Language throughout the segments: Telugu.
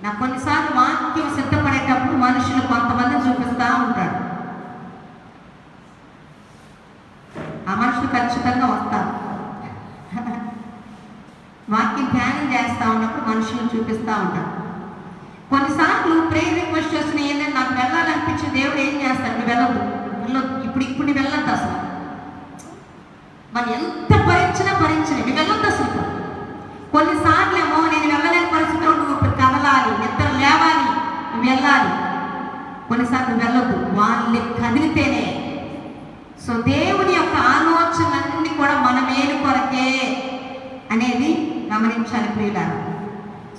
నాకు కొన్నిసార్లు వాక్యం సిద్ధపడేటప్పుడు మనుషులు కొంతమందిని చూపిస్తూ ఉంటాడు. ఆ మనుషులు ఖచ్చితంగా వస్తారు. వాక్యం ధ్యానం చేస్తూ ఉన్నప్పుడు మనుషులను చూపిస్తూ ఉంటాడు. కొన్నిసార్లు ప్రేయర్ రిక్వెస్ట్ చేస్తున్న ఏంటంటే నాకు వెళ్ళాలనిపించి దేవుడు ఏం చేస్తాడు, నువ్వు వెళ్ళొద్దు, ఇప్పుడు నీ వెళ్ళొద్దు అసలు. మనం ఎంత భరించినా నువ్వు వెళ్ళొద్దు అసలు. కొన్నిసార్లు ఏమో నేను వెళ్ళలేని పరిస్థితిలో నువ్వు కదలాలి, నిద్ర లేవాలి, నువ్వు వెళ్ళాలి. కొన్నిసార్లు నువ్వు వెళ్ళొద్దు, వాళ్ళని కదిలితేనే. సో దేవుని యొక్క ఆలోచనలన్నీ కూడా మన మేలు కొరకే అనేది గమనించాలి ప్రియులారా.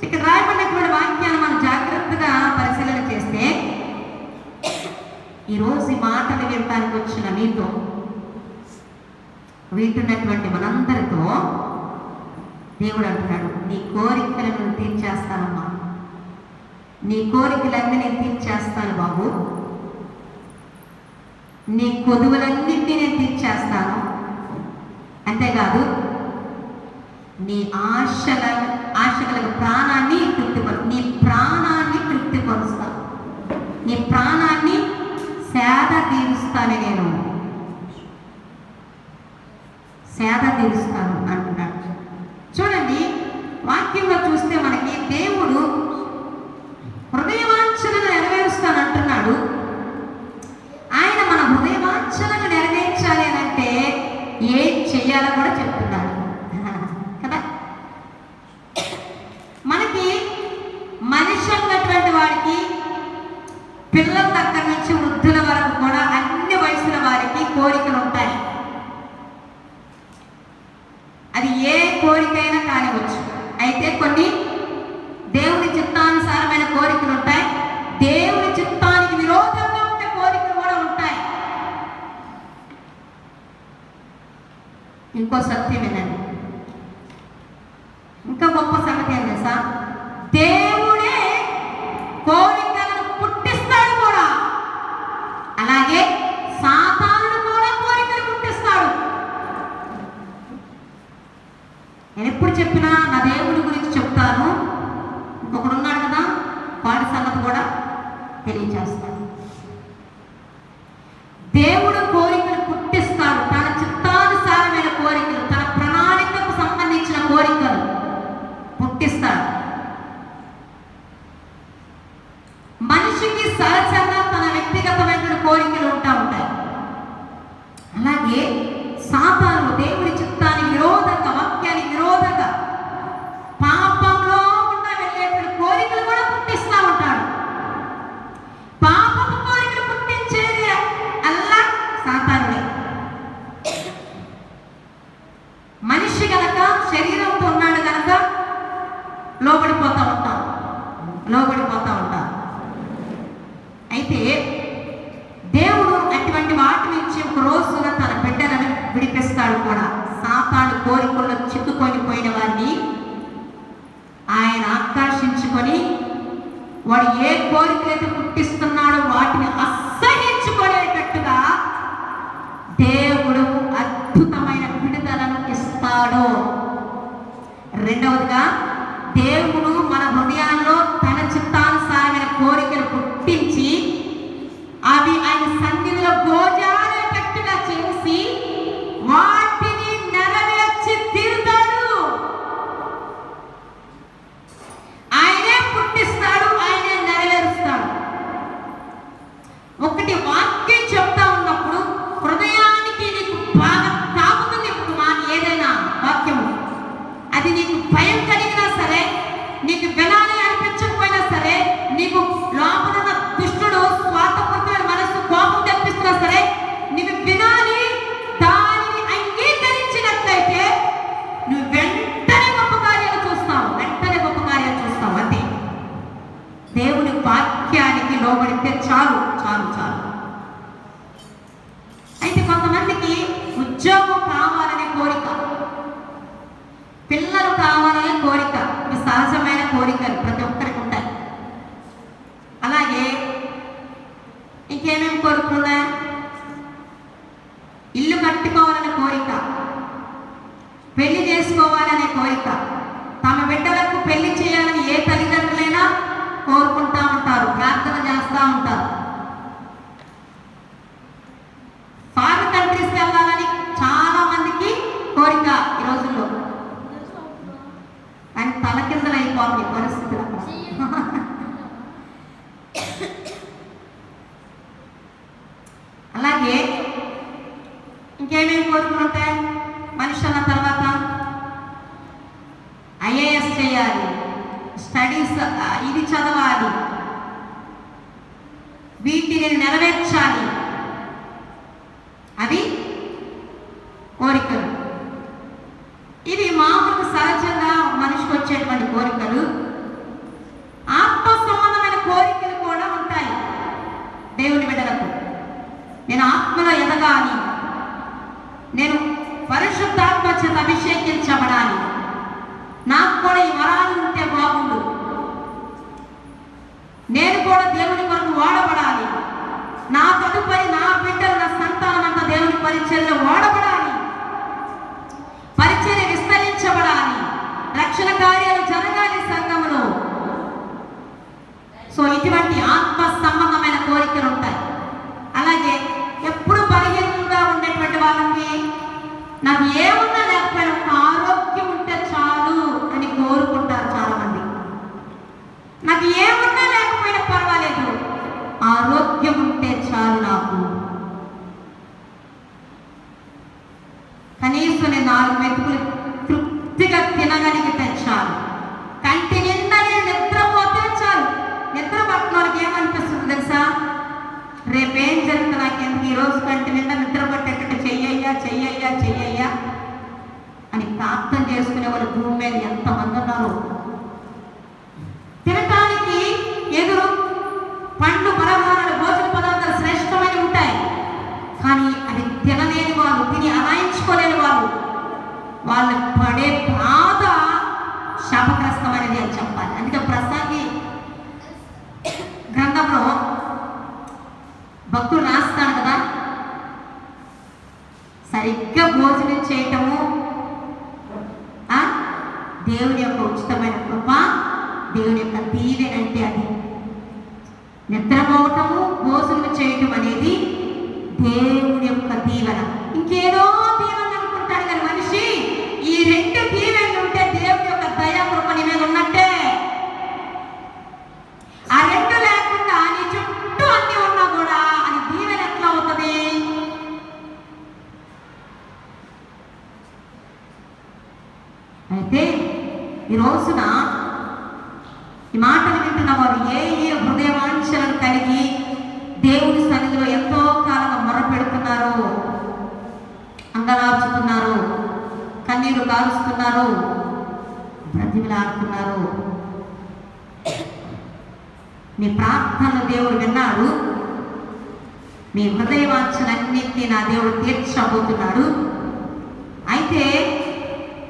ఇక్కడ రాయబడినటువంటి వాక్యాన్ని మనం జాగ్రత్తగా పరిశీలన చేస్తే, ఈరోజు ఈ మాటలు వినడానికి వచ్చిన మీతో, వింటున్నటువంటి మనందరితో దేవుడు అంటున్నాడు, నీ కోరికలను తీర్చేస్తానమ్మా, నీ కోరికలన్నీ నేను తీర్చేస్తాను బాబు, నీ కొదువులన్నింటినీ నేను తీర్చేస్తాను. అంతేకాదు నీ ఆశలకు ప్రాణాన్ని నీ ప్రాణాన్ని తృప్తిపరుస్తాను, నీ ప్రాణాన్ని సేద తీరుస్తాను, నేను సేద తీరుస్తాను అంటున్నాడు. చూడండి, వాక్యంలో చూస్తే మనకి దేవుడు హృదయవాంఛనను నెరవేరుస్తాను అంటున్నాడు. ఆయన మన హృదయవాంఛనను నెరవేర్చాలి అని అంటే ఏం చెయ్యాలో కూడా చెప్తున్నాడు కదా. మనకి మనిషి అన్నటువంటి వాడికి పిల్లల దగ్గర నుంచి వృద్ధుల వరకు కూడా అన్ని వయసుల వారికి కోరికలు ఉంటాయి. అది ఏ కోరికైనా కానివచ్చు. అయితే కొన్ని దేవుని చిత్తానుసారమైన కోరికలు ఉంటాయి, దేవుని చిత్తానికి విరోధంగా ఉండే కోరికలు కూడా ఉంటాయి. ఇంకో సత్యం ఏంటండి, ఇంకా గొప్ప సంగతి ఏం తెలుసా, దేవుడే కోరికలను పుట్టిస్తాడు కూడా, అలాగే సాతానుడు కూడా కోరికలు పుట్టిస్తాడు. నేను ఎప్పుడు చెప్పినా నా దేవుడి గురించి చెప్తాను, ఇంకొకడు ఉన్నాడు కదా వాడి సంగతి కూడా తెలియజేస్తాడు. దేవుడు కోరికలు పుట్టిస్తాడు, తన చిత్తానుసారమైన కోరికలు, తన ప్రణాళికకు సంబంధించిన కోరికలు పుట్టిస్తాడు. మనిషికి సహజంగా తన వ్యక్తిగతమైన కోరికలు ఉంటాయి. అలాగే సాతాను దేవుడి చిత్తానికి విరోధంగా, వాక్యానికి విరోధంగా పాపంలో గుండా వెళ్ళేటువంటి కోరికలు కూడా పుట్టిస్తూ ఉంటాడు. పాపపు కోరికలు పుట్టించేది అల్లా సాతానుడే. మనిషి గనక శరీరంతో ఉన్నాడు గనక లోబడిపోతూ ఉంటాం. అయితే దేవుడు అటువంటి వాటి నుంచి ఒక రోజున తన బిడ్డలను విడిపిస్తాడు కూడా. సాతాను కోరికల్లో చిక్కుకొని పోయిన వారిని ఆయన ఆకర్షించుకొని, వాడు ఏ కోరికలైతే పుట్టిస్తున్నాడో వాటిని అసహించుకునేటట్టుగా దేవుడు అద్భుతమైన విడుదలను ఇస్తాడు. రెండవదిగా, దేవుడు మన హృదయాల్లో తన చిత్తానుసారమైన కోరికలు పుట్టించి అవి ఆయన సన్నిధిలో గోజాడేటట్టుగా చేసి వాటిని నెరవేర్చి తీరుతాడు. ఆయనే పుట్టిస్తాడు, ఆయనే నెరవేరుస్తాడు. ఒకటి వాక్యం చెప్తా ఉన్నప్పుడు హృదయానికి నీకు బాగా తాకుతుంది. ఇప్పుడు ఏదైనా వాక్యము అది నీకు భయం కలిగినా సరే, నీకు వినాలి అనిపించకపోయినా సరే, నీకు లోపల దుష్టుడు స్వార్థపూరితమైన మనస్సు కోపం తెప్పిస్తున్నా సరే, నీకు వినాలి, దానిని అంగీకరించినట్లయితే నువ్వు వెంటనే గొప్ప కార్యాలు చూస్తావు. అంతే దేవుని వాక్యానికి లోబడితే చాలు. అయితే కొంతమందికి ఉద్యోగం కావాలనే కోరిక, పిల్లలు కావాలనే కోరిక, ఇవి సహజమైన కోరికలు. చేస్తూ ఉంటారు. ఫారిన్ కంట్రీస్కి వెళ్ళాలని చాలా మందికి కోరిక ఈ రోజుల్లో, కానీ తలకిందలు అయిపోతుంది పరిస్థితులు. అలాగే ఇంకేమేమి కోరికలు ఉంటాయి మనిషి అన్న తర్వాత? ఐఏఎస్ చేయాలి, స్టడీస్ ఇది చదవాలి, వీటిని నెరవేర్చాలి, అవి కోరికలు. ఇవి మామూలు సహజంగా మనిషికి వచ్చేటువంటి కోరికలు. ఆత్మ సంబంధమైన కోరికలు కూడా ఉంటాయి దేవుని బిడ్డలకు. నేను ఆత్మలో ఎదగాలి, నేను పరిశుద్ధాత్మ చేత అభిషేకించబడాలి, నాకు కూడా ఈ వరాలు ఉంటే బాగుండు, నేను కూడా దేవుని కొరకు వాడబడాలి, నా తదుపరి నా బిడ్డలు నా సంతానం అంతా దేవుని పరిచర్యలో వాడబడాలి, పరిచర్య విస్తరించబడాలి, రక్షణ కార్యాలు జరగాలి సంఘములో. సో ఇటువంటి ఆత్మ సంబంధమైన కోరికలు ఉంటాయి. అలాగే ఎప్పుడు బలహీనంగా ఉండేటువంటి వాళ్ళకి నాకు ఏమున్నా లేకపోయినా ఒక ఆరోగ్యం ఉంటే చాలు అని కోరుకుంటారు చాలా మంది. నాకు ఏమున్నా లేకపోయినా పర్వాలేదు, ఆరోగ్యం ఉంటే చాలు, నాకు కనీసం నేను 4 మెతుకులు తృప్తిగా తినగలిగితే చాలు, కంటి నిండా నేను నిద్రపోతే చాలు. నిద్ర పట్టిన వాళ్ళకి ఏమనిపిస్తుంది తెలుసా? రేపేం జరుగుతుంది నాకెందుకు, ఈరోజు కంటి నిండా నిద్ర పట్టేటట్టు చెయ్యయ్యా చెయ్యయ్యా చెయ్యయ్యా అని ప్రార్థన చేసుకునే వాళ్ళు భూమి మీద ఎంతమంది ఉన్నారు. తినటానికి ఎదురు పండ్లు పలహారాలు భోజన పదార్థాలు శ్రేష్టమైనవి ఉంటాయి, కానీ అది తినలేని వాళ్ళు, తిని అనాయించుకోలేని వాళ్ళు, వాళ్ళు పడే బాధ శాపగ్రస్తమైనది అని చెప్పాలి. అందుకే ప్రసంగి గ్రంథంలో భక్తులు రాస్తాడు కదా, సరిగ్గా భోజనం చేయటము దేవుని యొక్క ఉచితమైన కృప, దేవుని యొక్క దీవెన. అంటే అది నిద్రపోవటము, భోజనం చేయటం అనేది దేవుని యొక్క దీవెన. ఇంకేదో దీవెన అనుకుంటాడు కానీ మనిషి ఈ 2 దీవెనలు ఉంటే దేవుని యొక్క దయా కృప నీ మీద ఉన్నట్టే. ఆ 2 లేకుండా నీ చుట్టూ అన్ని ఉన్నా కూడా అది దీవెన ఎట్లా అవుతుంది? అయితే ఈ రోజున ఈ మాటలు వింటున్న వారు ఏ ఏ హృదయవాంఛలను కలిగి దేవుని సన్నిధిలో ఎంతో కాలంగా మొరపెడుతున్నారు, అంగలార్చుతున్నారు, కన్నీరు కారుస్తున్నారు, బ్రతిమిలాడుతున్నారు. మీ ప్రార్థనలు దేవుడు విన్నాడు, మీ హృదయవాంఛలన్నింటినీ నా దేవుడు తీర్చబోతున్నాడు. అయితే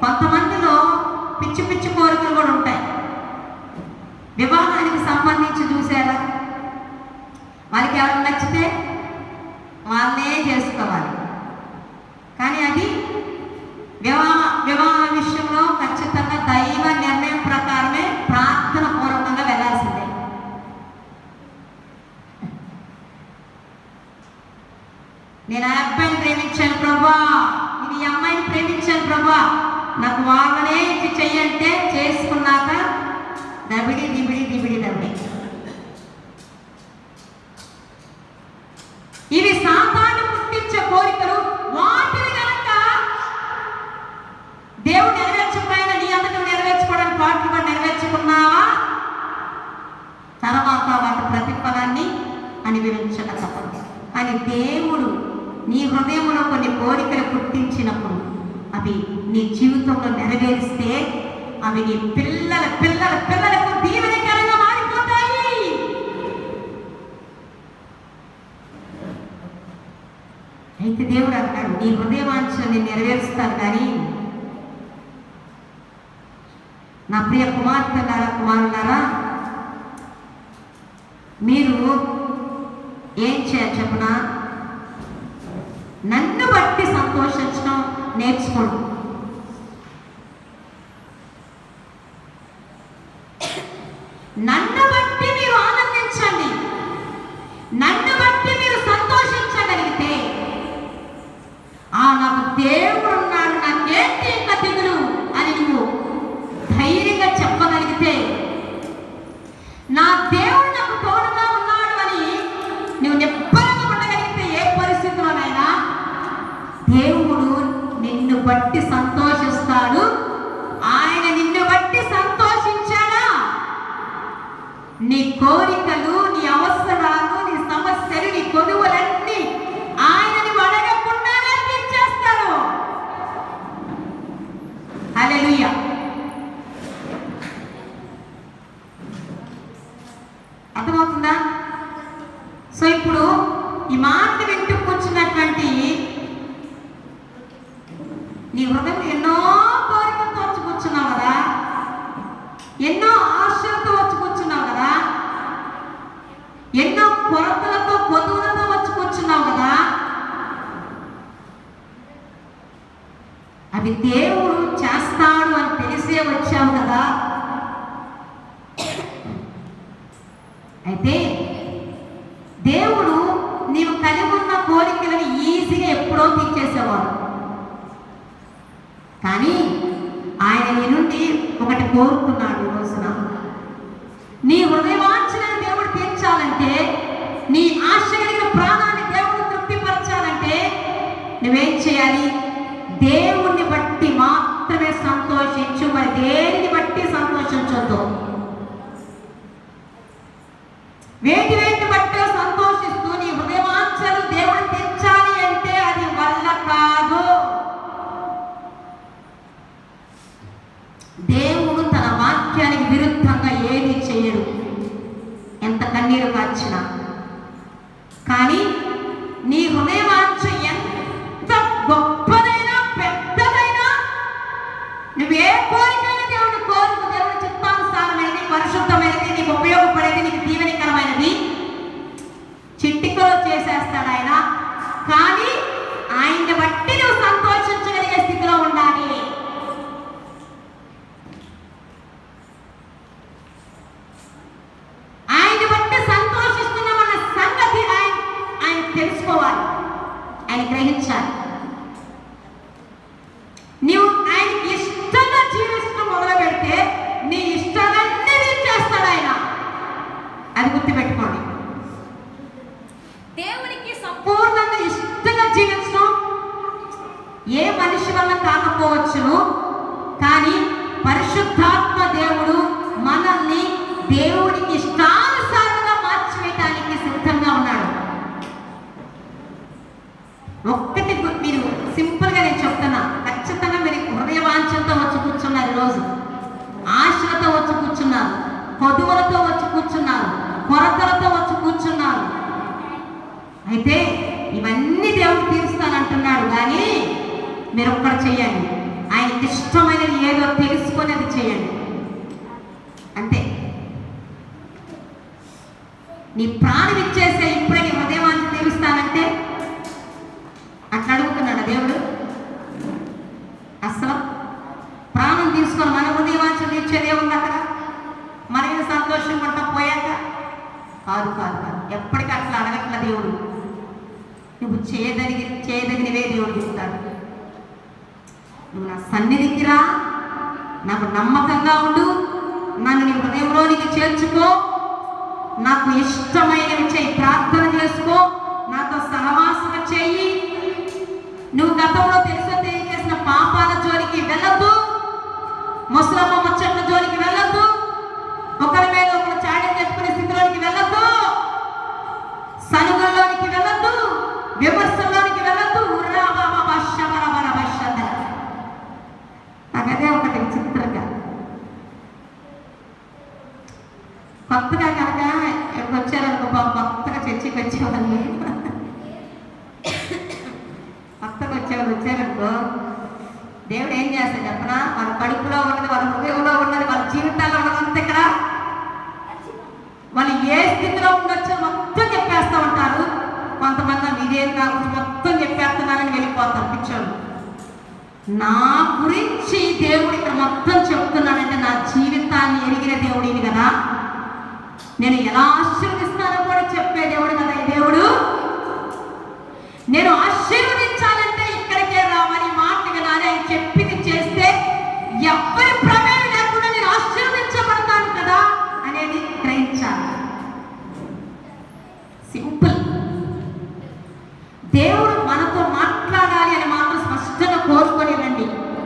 కొంతమందిలో పిచ్చి పిచ్చి కోరికలు కూడా ఉంటాయి. వివాహానికి సంబంధించి చూసారా, వాళ్ళకి ఎవరు నచ్చితే వాళ్ళే చేసుకోవాలి, కానీ అది వివాహ విషయంలో ఖచ్చితంగా దైవ నిర్ణయం ప్రకారమే ప్రార్థన పూర్వకంగా వెళ్ళాల్సిందే. నేను ఆ అబ్బాయిని ప్రేమించాను ప్రభా, ఇది ఈ అమ్మాయిని ప్రేమించాను ప్రభా, నాకు వాళ్ళనే ఇది చెయ్యంటే చేసుకున్నాక దబిడి దిబిడి దిబిడి దబిడి. ఇవి సాతాను పుట్టించే కోరికలు. వాటిని కనుక దేవుడు నెరవేర్చకపోయినా నీ అంతటా నెరవేర్చుకోవడానికి పాటలు కూడా నెరవేర్చుకున్నావా, తర్వాత వాటి ప్రతిఫలాన్ని అనుభవించక తప్పదు. అని దేవుడు నీ హృదయంలో కొన్ని కోరికలు పుట్టించినప్పుడు అవి నీ జీవితంలో నెరవేరిస్తే అవి నీ పిల్లల పిల్లల పిల్లలకు దీవెనకరంగా మారిపోతాయి. అయితే దేవుడు అంటాడు, నీ హృదయవాంఛని నెరవేరుస్తాను, కానీ నా ప్రియ కుమార్తెలారా కుమారులారా మీరు ఏం చేయాలి చెప్పనా? నన్ను బట్టి సంతోషించడం నేర్చుకోండి. నన్ను బట్టి మీరు ఆనందించండి. నీ కోరికలు, నీ అవసరాలు, నీ సమస్యలు, నీ కొనుగోలన్నీ ఆయనని అడగకుండానే తీర్చేస్తారు. హల్లెలూయా. అర్థమవుతుందా? సో ఇప్పుడు ఈ మాట వింటూ కూర్చున్నటువంటి నీ హృదయం ఎన్నో కోరికలతో వచ్చి కూర్చున్నావు కదా, ఎన్నో ఆశలతో వచ్చి కూర్చున్నావు కదా, ఎన్నో కొరతలతో కొదువులతో వచ్చి కూర్చున్నావు కదా. అవి దేవుడు చేస్తాడు అని తెలిసే వచ్చావు కదా. అయితే దేవుడు నీవు కలిగి ఉన్న కోరికలను ఈజీగా ఎప్పుడో తీర్చేసేవాడు. కానీ ఆయన నీ నుండి ఒకటి కోరుకున్నాడు. ఈ రోజున నీ హృదయవాంఛలను దేవుడు తీర్చాలంటే, నీ ఆశ కలిగిన ప్రాణాన్ని దేవుడు తృప్తిపరచాలంటే నువ్వేం చేయాలి? దేవుణ్ణి బట్టి మాత్రమే సంతోషించు, మరి దేనిని బట్టి సంతోషించొద్దు. వేటి వేటి బట్టే సంతోషిస్తూ నీ హృదయవాంఛలు దేవుడు తీర్చాలి అంటే అది వల్ల కాదు. దేవుడు తన వాక్యానికి విరుద్ధంగా ఏది చేయడు, ఎంత కన్నీరు కార్చినా. కానీ నీ హృదయవాంఛ ఎంత గొప్పదైనా పెద్దదైనా, నువ్వే కోరికైనా దేవుడు కోరుకు, దేవుడి చిత్తానుసారమైనది, పరిశుద్ధమైనది, నీకు ఉపయోగపడేది, నీకు దీవెనకరమైనది చిట్టికలో చేసేస్తాడు ఆయన. కానీ ఆయన్ని బట్టి నువ్వు సంతోషించగలిగే స్థితిలో ఉండాలి. ఆయన్ని బట్టి సంతోషిస్తున్నామన్న సంగతి ఆయన తెలుసుకోవాలి, ఆయన గ్రహించాలి. నీవు ఆయనకి ఇష్టంగా జీవిస్తూ మొదలు పెడితే నీ ఇష్టాలన్నీ చేస్తాడు ఆయన. అది గుర్తుపెట్టుకోండి. దేవునికి సంపూర్ణంగా ఇష్టంగా జీవించడం ఏ మనిషి వల్ల కాకపోవచ్చును, కానీ పరిశుద్ధాత్మ దేవుడు మనల్ని దేవుడికి ఇష్టానుసారంగా మార్చివేయడానికి సిద్ధంగా ఉన్నాడు. ఒక్కటి మీరు సింపుల్గా నేను చెప్తున్నా, ఖచ్చితంగా మీరు హృదయవాంఛలతో వచ్చి కూర్చున్నారు, ఈరోజు ఆశలతో వచ్చి కూర్చున్నారు, కొదువులతో వచ్చి కూర్చున్నారు, కొరతలతో వచ్చి కూర్చున్నారు. అయితే ఇవన్నీ దేవుడు తీరుస్తానంటున్నాడు. కానీ మీరు ఒక్కటి చేయండి, ఆయనకి ఇష్టమైనది ఏదో తెలుసుకొని అది చేయండి అంతే. నీ ప్రాణం ఇచ్చేసే ఇప్పుడే నీ హృదయవాంఛ తీరుస్తానంటే అట్లా అడుగుతున్నాడు దేవుడు. అసలు ప్రాణం తీసుకొని మన హృదయవాంఛ తీర్చేదే ఉంది అక్కడ. మనకి సంతోషం పడతా పోయాక కాదు కాదు కాదు, ఎప్పటికీ అట్లా అడగట్ల దేవుడు. నువ్వు చేయదగినవే దేవుడు చెప్తాడు. నువ్వు నా సన్నిధికి రా, నాకు నమ్మకంగా ఉండు, నన్ను నీ హృదయంలోనికి చేర్చుకో, నాకు ఇష్టమైనవి చేయి, ప్రార్థన చేసుకో, నాతో సహవాసం చెయ్యి. నువ్వు గతంలో తెలుసో తెలియజేసిన పాపాల జోలికి వెళ్ళొద్దు, ముసలమ్మ ముచ్చట్ల జోలికి వెళ్ళొద్దు, ఒకరి మీద ఒకరు చాడీలు చెప్పుకునే స్థితిలోనికి వెళ్ళొద్దు, సనుగుల్లోనికి వెళ్ళొద్దు, విమర్శల్లోనికి వెళ్ళొద్దు. నాకదే ఒకటి విచిత్రంగా, కొత్తగా కనుక ఎప్పుడు వచ్చారనుకో, కొత్తగా చర్చికి వచ్చేవాళ్ళు, కొత్తగా వచ్చారనుకో, దేవుడు ఏం చేస్తాడు చెప్పనా? వాళ్ళ కడుపులో ఉన్నది, వాళ్ళ హృదయంలో ఉన్నది, వాళ్ళ జీవితాల్లో ఉన్నదంతా ఇక్కడ వాళ్ళు ఏ స్థితిలో ఉండొచ్చో మొత్తం చెప్పేస్తూ ఉంటారు. కొంతమంది ఇదేం నా గురించి మొత్తం చెప్పేస్తున్నారని వెళ్ళిపోతారు పిచ్చోళ్ళు. నా గురించి దేవుడు ఇక్కడ మొత్తం చెప్తున్నాడంటే నా జీవితాన్ని ఎరిగిన దేవుడిని కదా, నేను ఎలా ఆశీర్వదిస్తానో కూడా చెప్పే దేవుడు కదా ఈ దేవుడు. నేను ఆశీర్వదించాలంటే ఇక్కడికే రావాలి, మాట వినాలి, ఆయన చెప్పింది చేస్తే ఎవరి ప్రమేయం లేకుండా నేను ఆశీర్వదించబడతాను కదా అనేది గ్రహించాలి. సింపుల్. దేవుడు మనతో మాట్లాడాలి అని మాత్రం స్పష్టంగా కోరుకొని రండి,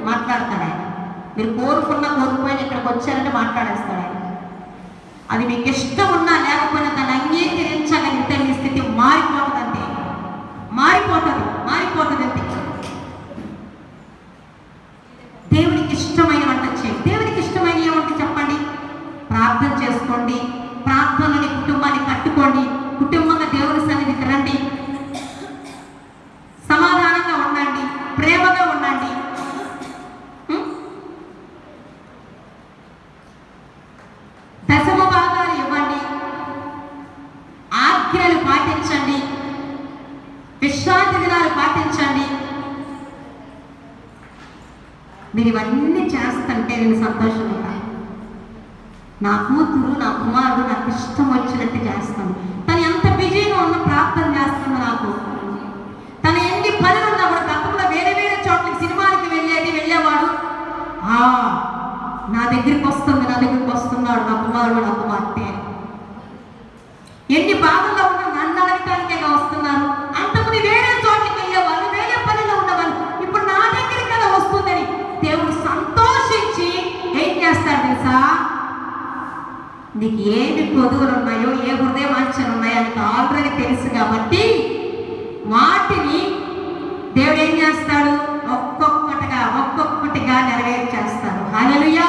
మాట్లాడతాడు ఆయన. మీరు కోరుకున్న కోరుకుని ఇక్కడికి వచ్చారంటే మాట్లాడేస్తాడు ఆయన. అది మీకు ఇష్టం ఉన్నా లేకపోయినా దాన్ని అంగీకరించగలిగితే మీ స్థితి మారిపోతుందంటే మారిపోతుందంటే. దేవునికి ఇష్టమైన వంట చేయండి. దేవునికి ఇష్టమైన ఏమంటే చెప్పండి, ప్రార్థన చేసుకోండి, ప్రార్థనని కుటుంబాన్ని కట్టుకోండి, కుటుంబంగా దేవుని సన్నిధికి రండి, సమాధానంగా ఉండండి, ప్రేమగా ఉండండి. దశమ భాగాలు ఇవ్వండి, ఆజ్ఞలు పాటించండి, విశ్రాంతి దినాలు పాటించండి. మీరు ఇవన్నీ చేస్తుంటే నేను సంతోషంగా, నా కూతురు నా కుమారుడు నాకు ఇష్టం వచ్చినట్టు చేస్తాను. తను ఎంత బిజీగా ఉన్న ప్రార్థన చేస్తుంది నాకు. తను ఎన్ని పనులు ఉన్నా కూడా తప్పకుండా వేరే వేరే చోట్లకి సినిమాలకి వెళ్ళేవాడు నా దగ్గరికి వస్తున్నాడు నా కుమారుడు నా కుమార్తె. ఎన్ని బాధల్లో ఉన్నా నన్ను అడగటానికే వస్తున్నారు. అంతకుముందు వేరే చోట్లకి వెళ్ళేవాళ్ళు, వేరే పనుల్లో ఉన్నవాళ్ళు ఇప్పుడు నా దగ్గరికి కదా వస్తుందని దేవుడు సంతోషించి ఏం చేస్తాడు తెలుసా? నీకు ఏమి కొదువులు ఉన్నాయో, ఏ హృదయ వాంఛలు ఉన్నాయో నీకు ఆల్రెడీ తెలుసు కాబట్టి వాటిని దేవుడు ఏం చేస్తాడు? ఒక్కొక్కటిగా నెరవేర్చేస్తాడు. హల్లెలూయా.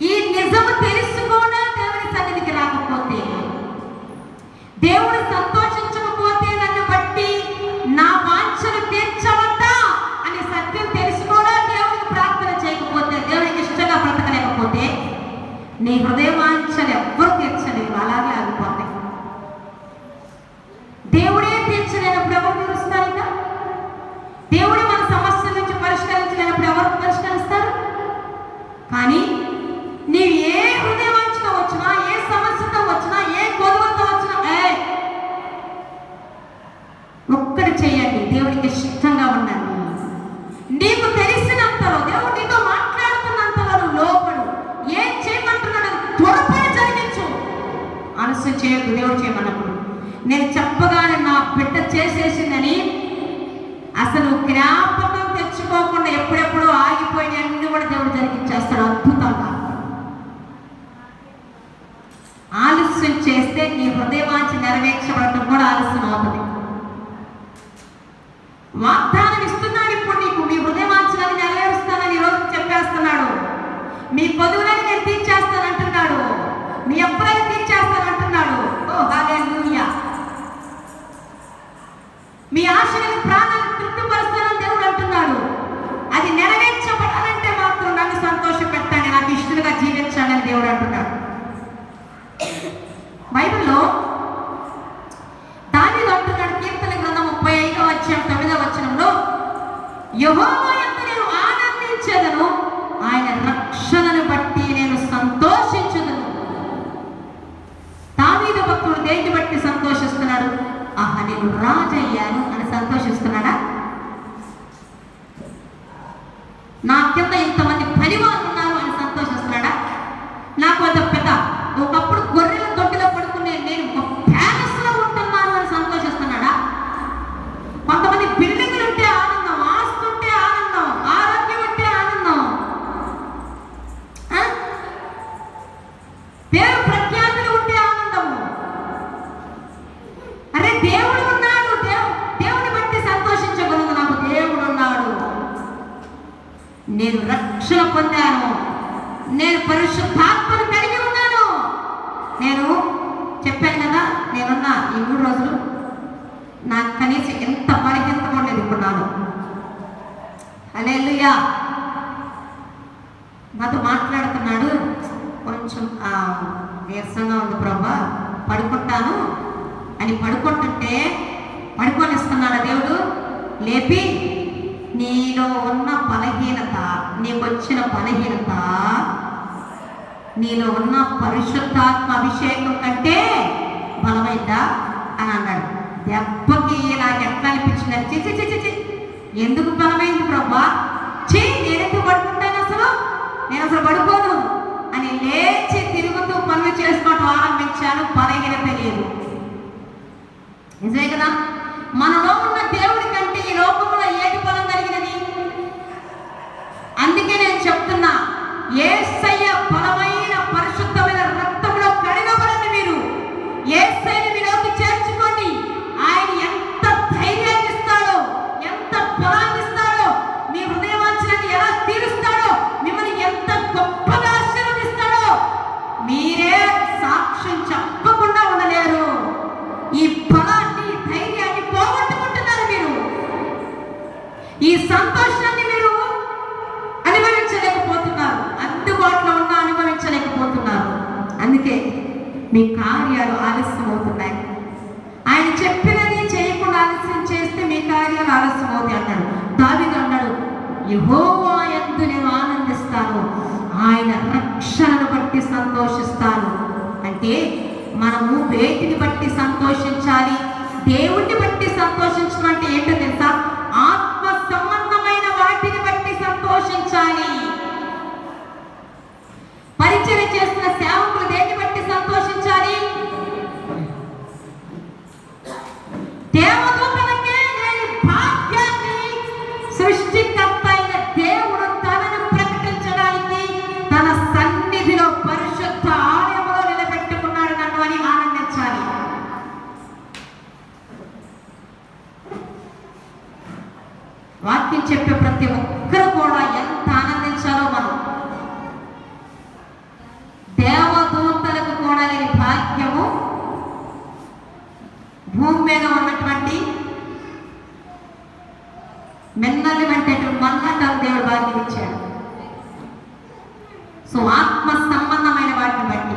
ఈ నిజము తెలిసి కూడా దేవుని సన్నిధికి రాకపోతే, దేవుడు సంతోషించకపోతే, నన్ను బట్టి నా వాంఛలు తీర్చవట అనే సత్యం తెలిసి కూడా దేవుడికి ప్రార్థన చేయకపోతే, దేవునికి ఇష్టంగా బ్రతకలేకపోతే నీ హృదయ వాంఛలు ఎవ్వరు తీర్చలేరు, అలాగే ఆగిపోతాయి. దేవుడే తీర్చలేనప్పుడు ఎవరు తీరుస్తారు? ఇంకా దేవుడు మన సమస్యల నుంచి పరిష్కరించలేనప్పుడు ఎవరు పరిష్కరిస్తారు? కానీ నీవు ఏ హృదయ వాంఛతో వచ్చినా, ఏ సమస్యతో వచ్చినా, ఏ కొలువుతో వచ్చినా ఒక్కటి చేయండి, దేవుడికి ఇష్టంగా ఉండండి. నీకు తెలిసినంతలో, దేవుడు నీతో మాట్లాడుతున్నంతలో లోపడు. ఏం చేయమంటున్నాడు త్వరపడి జరిగించు, ఆలస్యం చేయకు. దేవుడు చేయమన్నప్పుడు నేను చెప్పగానే నా బిడ్డ చేసేసిందని అసలు జ్ఞాపకం తెచ్చుకోకుండా ఎప్పుడెప్పుడో ఆగిపోయిన అన్ని కూడా దేవుడు జరిగించేస్తాడు అద్భుతంగా. ఆలస్యం చేస్తే నీ హృదయవాంఛ నెరవేర్చబడటం కూడా ఆలస్యం అవుతుంది. వాగ్దానం ఇస్తున్నాడు ఇప్పుడు నీకు, మీ హృదయవాంఛలను నెరవేరుస్తానని ఈరోజు చెప్పేస్తున్నాడు. మీ పొదువులని నేను తీర్చేస్తానంటున్నాడు, మీ అప్పులని తీర్చేస్తానంటున్నాడు. ఓ హల్లెలూయా. మీ ఆశలను ప్రాణాలను తృప్తిపరుస్తానని దేవుడు అంటున్నాడు. అది నెరవేర్చబడాలంటే మాత్రం నన్ను సంతోష పెట్టండి, నాకు ఇష్టంగా జీవించాలని దేవుడు అంటున్నాడు. బైబిల్లో దావీదు అంటున్నాడు, కీర్తన గ్రంథం 35:9 యెహోవా యందు నేను ఆనందించెదను, ఆయన రక్షణను బట్టి నేను సంతోషించుదును. దావీదు భక్తుడు దేన్ని బట్టి సంతోషిస్తున్నాడు? ఆహా, నేను రాజయ్యాను అని సంతోషిస్తున్నాడా? నా కింద ఇంతమంది పనివాళ్ళు ఉన్నారు అని సంతోషిస్తున్నాడా? నాకు అంత పెద్ద ఒకప్పుడు గొర్రెల దొడ్డిలో పడుకునే నేను ఒక ప్యాలెస్లో ఉంటున్నాను అని సంతోషిస్తున్నాడా? కొంతమంది బిల్డింగ్లు ఉంటే ఆనందం, ఆస్తుంటే ఆనందం, ఆరోగ్యం ఉంటే ఆనందం, పేరు ప్రఖ్యాతులు ఉంటే ఆనందము. అరే దేవుడు ఉన్నాడు, దేవుని బట్టి సంతోషించగలదు. నాకు దేవుడు ఉన్నాడు, నేను రక్షణ పొందాను, నేను పరిశుద్ధాత్మను కలిగి ఉన్నాను. నేను చెప్పాను కదా, నేనున్న ఈ 3 రోజులు నాకు కనీసం ఎంత బలహీనత ఉండేది ఇప్పుడు నాలో. హల్లెలూయా. నాతో మాట్లాడుతున్నాడు, కొంచెం నీరసంగా ఉంది ప్రభా, పడుకుంటాను అని పడుకుంటుంటే పడుకొనిస్తున్నాడు దేవుడు. లేపి నీలో ఉన్న బలహీనత, నీకు వచ్చిన బలహీనత, నీలో ఉన్న పరిశుద్ధాత్మ అభిషేకం కంటే బలమైందా అని అన్నాడు. దెబ్బకి నాకు ఎట్లా అనిపించింది, చిచి ఎందుకు బలమైంది ప్రభా, నేనెందుకు పడుకుంటాను, నేను అసలు పడుకోను అని లేచి తిరుగుతూ పనులు చేసుకోవటం ఆరంభించాను. బలహీనత తెలియదు. నిజమే కదా? మనలో ఉన్న దేవుడి కంటే ఈ లోకంలో ఏది బలం కలిగినది? అందుకే నేను చెప్తున్నా, యేసయ్య బలమైన మీ కార్యాలు ఆలస్యం అవుతున్నాయి. ఆయన చెప్పినది చేయకుండా ఆలస్యం చేస్తే మీ కార్యాలు ఆలస్యం అవుతాయి అన్నాడు. దావీదు అన్నాడు, యెహోవా యందు నేను ఆనందిస్తాను, ఆయన రక్షణను బట్టి సంతోషిస్తాను. అంటే మనము వేటిని బట్టి సంతోషించాలి? దేవుణ్ణి బట్టి సంతోషించడం అంటే ఏంటో తెలుసా? ఆత్మ సంబంధమైన వాటిని బట్టి సంతోషించాలి. పరిచయం చేస్తున్న సేవకులు దేన్ని బట్టి సంతోషించాలి? దేవదూతలకే లేని భాగ్యాన్ని సృష్టికర్త అయిన దేవుడు తనను ప్రకటించడానికి తన సన్నిధిలో పరిశుద్ధ ఆలయంలో నిలబెట్టుకున్నాడు నన్ను అని ఆనందించాలి. వాక్యం చెప్పే ప్రతి ఒక్కరు కూడా ఎంత ఆనందించాలో మనం. దేవదూతలకు కూడా లేని భాగ్యము భూమి మీద ఉన్నటువంటి మెన్నల్లి వంటి మన్నటాలు దేవుడు భాగ్యం ఇచ్చాడు. సో ఆత్మ సంబంధమైన వాటిని బట్టి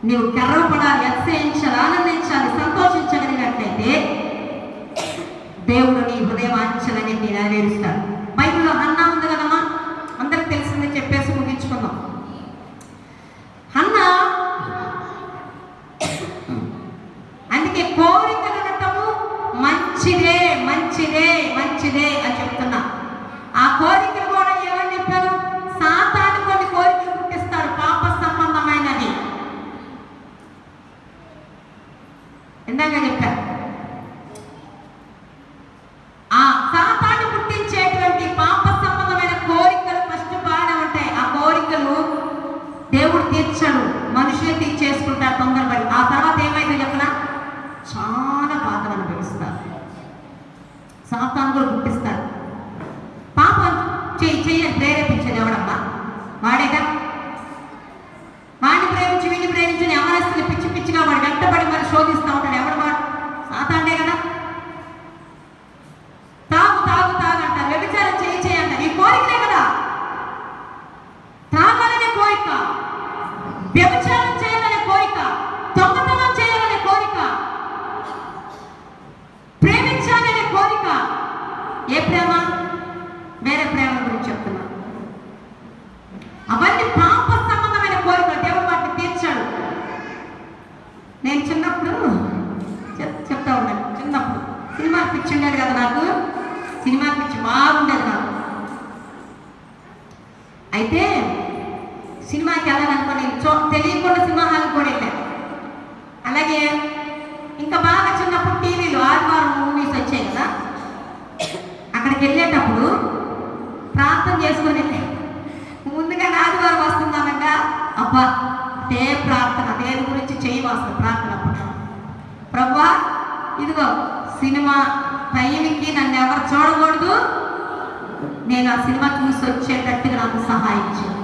నీవు గర్వపడాలి, అతిశయించాలి, ఆనందించాలి, సంతోషించగలిగినట్లయితే దేవుడు నీ హృదయ వాంఛలన్నింటినీ నెరవేరుస్తాడు. బైబిల్లో హన్నా ఉంది కదమ్మా, అందరికి తెలిసిందే, చెప్పేసి ముగించుకుందాం. హన్నా అందుకే కోరికలు ఉండటము మంచిదే మంచిదే మంచిదే అని చెప్తున్నా. ఆ కోరికలు కూడా ఏమని చెప్పారు? సాతాను కొన్ని కోరికలు పుట్టిస్తాడు, పాప సంబంధమైనది. ఇందాక చెప్పారు, ఆ సాతాను పుట్టించేటువంటి పాప సంబంధమైన కోరికలు ఫస్ట్ బాగానే ఉంటాయి. ఆ కోరికలు దేవుడు తీర్చాడు, మనుషులే తీర్చేసుకుంటారు తొందరపడి. ఆ తర్వాత ఏమైందో చెప్పనా? చాలా బాధలు అనుభవిస్తారు. సాతాను కూడా పుట్టిస్తాడు. పాపం చెయ్యని ప్రేరేపించేది ఎవడమ్మా? వాడేగా. వాడిని ప్రేమించి వీడిని ప్రేమించని యవనస్తులు పిచ్చి పిచ్చిగా వాడు వెంటబడి మరి శోధిస్తూ ఉంటాడు. ఎవడు వాడు? సాతానే కదా. తాగు తాగు తాగు అంటారు, వ్యభిచారం చేయి అంటారు. ఈ కోరికలే కదా. తాగాలనే కోరిక, వ్యభిచారం చేయాలనే కోరిక, దొంగతనం చేయాలనే కోరిక, ప్రేమించాలనే కోరిక. ఏ ప్రేమ? వేరే ప్రేమ గురించి చెప్తున్నా. అవన్నీ పాప సంబంధమైన కోరికలు. దేవుడు వాటిని తీర్చాడు. నేను చిన్నప్పుడు చెప్తా ఉన్నాను, చిన్నప్పుడు సినిమా పిచ్చి ఉండేది కదా నాకు. సినిమా పిచ్చి బాగుండేది నాకు. అయితే సినిమాకి వెళ్ళాలనుకుని తెలియకుండా సినిమా హాల్కి కూడా వెళ్ళాను. అలాగే ఇంకా బాగా చిన్నప్పుడు టీవీలో ఆదివారం మూవీస్ వచ్చాయి కదా, అక్కడికి వెళ్ళేటప్పుడు ప్రార్థన చేసుకొని ముందుగా ఆదివారం వస్తుందానంగా, అబ్బా దే ప్రార్థన, దేని గురించి చేయవలసిన ప్రార్థన. అప్పుడు ప్రభువా ఇదిగో సినిమా టైంకి నన్ను ఎవరు చూడకూడదు, నేను ఆ సినిమా చూసి వచ్చేటట్టుగా నాకు సహాయం చేయి.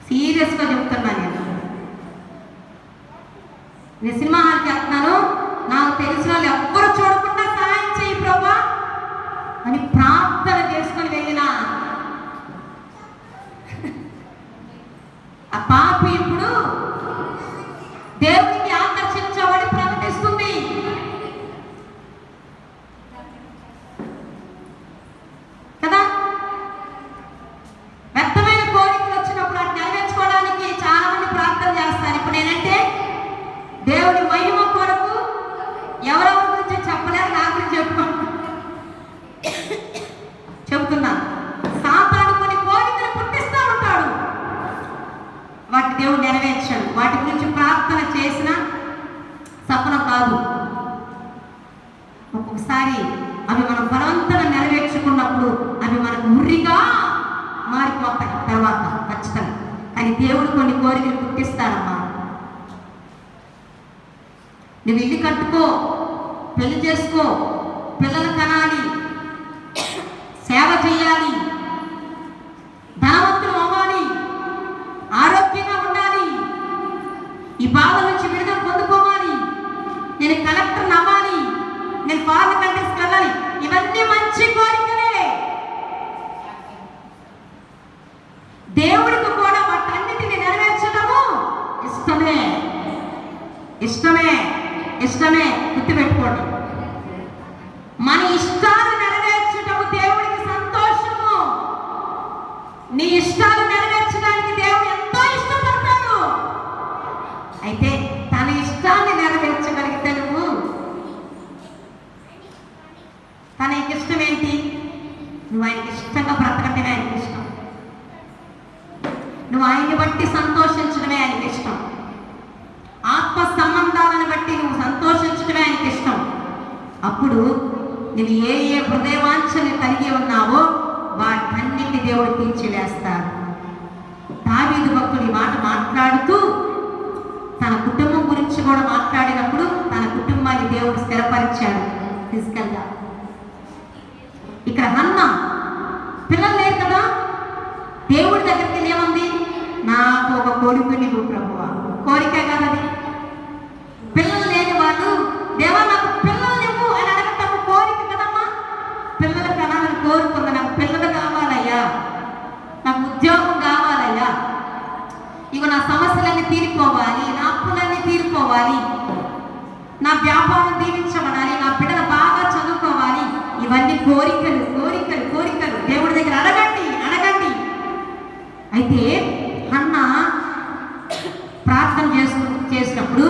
సీరియస్గా చెప్తున్నాను. నేను సినిమా హాల్కి వెళ్తున్నాను, నాకు తెలిసిన వాళ్ళు ఎవ్వరు చూడకుండా సహాయం చేయి ప్రభా అని ప్రార్థన చేసుకొని వెళ్ళిన ఆ పాపి ఇప్పుడు దేవునికి ఆకర్షించబడి ప్రకటిస్తుంది. కదా. వ్యక్తమైన కోరికలు వచ్చినప్పుడు అది నెరవేర్చుకోవడానికి చాలా మంది ప్రార్థన చేస్తారు. ఇప్పుడు నేనంటే దేవుడి మహిమ కొరకు ఎవరెవరి గురించి చెప్పలేరు, నా గురించి చెబుతున్నా. సాతాను కొన్ని కోరికలు పుట్టిస్తూ ఉంటాడు, వాటి దేవుడు నెరవేర్చాడు. వాటి గురించి ప్రార్థన చేసిన సఫలం కాదు. ఒక్కొక్కసారి అవి మనం బలవంతంగా నెరవేర్చుకున్నప్పుడు అవి మనకు ముర్రిగా మారిపోతాయి తర్వాత ఖచ్చితంగా. కానీ దేవుడు కొన్ని కోరికలు పుట్టిస్తాడమ్మా. నువ్వు ఇల్లు కట్టుకో, పెళ్లి చేసుకో, పిల్లలు కనాలి, సేవ చేయాలి, ధనవంతులు అవ్వాలి, ఆరోగ్యంగా ఉండాలి, ఈ బాధ నుంచి విడుదల పొందుకోవాలి, నేను కలెక్టర్ అవ్వాలి, నేను ఫారెన్ కంట్రీస్కి వెళ్ళాలి. ఇవన్నీ మంచి కోరికలే. దేవుడికి కూడా వాటన్నిటిని నెరవేర్చడము ఇష్టమే, ఇష్టమే, ఇష్టమే. గుర్తుపెట్టుకోండి, మన ఇష్టాలు నెరవేర్చటము దేవుడికి సంతోషము. నీ ఇష్టాలు నెరవేర్చడానికి దేవుడు ఎంతో ఇష్టపడతాడు. అయితే తన ఇష్టాన్ని నెరవేర్చగలిగితే తనకి ఇష్టం ఏంటి? నువ్వు ఆయనకి ఇష్టంగా బ్రతకటమే ఆయనకి ఇష్టం. నువ్వు ఆయన్ని బట్టి సంతోషించడమే ఆయనకి ఇష్టం. ఆత్మ సంబంధాలను బట్టి నువ్వు సంతోషించడమే ఆయనకి ఇష్టం. అప్పుడు నువ్వు ఏ ఏ హృదయవాంఛని కలిగి ఉన్నావో వాటన్నింటినీ దేవుడు తీర్చివేస్తాడు. దావీదు భక్తుడు ఈ మాట మాట్లాడుతూ తన కుటుంబం గురించి కూడా మాట్లాడినప్పుడు తన కుటుంబాన్ని దేవుడు స్థిరపరిచాడు ఫిజికల్గా. ఇక్కడ హన్నా పిల్లలు లేరు కదా, దేవుడి దగ్గరికి ఏముంది? నాకు ఒక కొడుకుని నువ్వు ప్రభువా, కోరికే కదది. పిల్లలు లేని వాళ్ళు దేవా నాకు పిల్లలు ఇవ్వు అని అడగటం కోరిక కదమ్మా. పిల్లలు కనాలని కోరుకుందా, నాకు పిల్లలు కావాలయ్యా, నాకు ఉద్యోగం కావాలయ్యా, ఇక నా సమస్యలన్నీ తీరిపోవాలి, నా అప్పులన్నీ తీరిపోవాలి, నా వ్యాపారం దీవించబడాలి, నా బిడ్డలు బాగా చదువుకోవాలి. ఇవన్నీ కోరికలు, కోరికలు, కోరికలు. దేవుడి దగ్గర అడగండి, అడగండి. అయితే హన్నా ప్రార్థన చేసినప్పుడు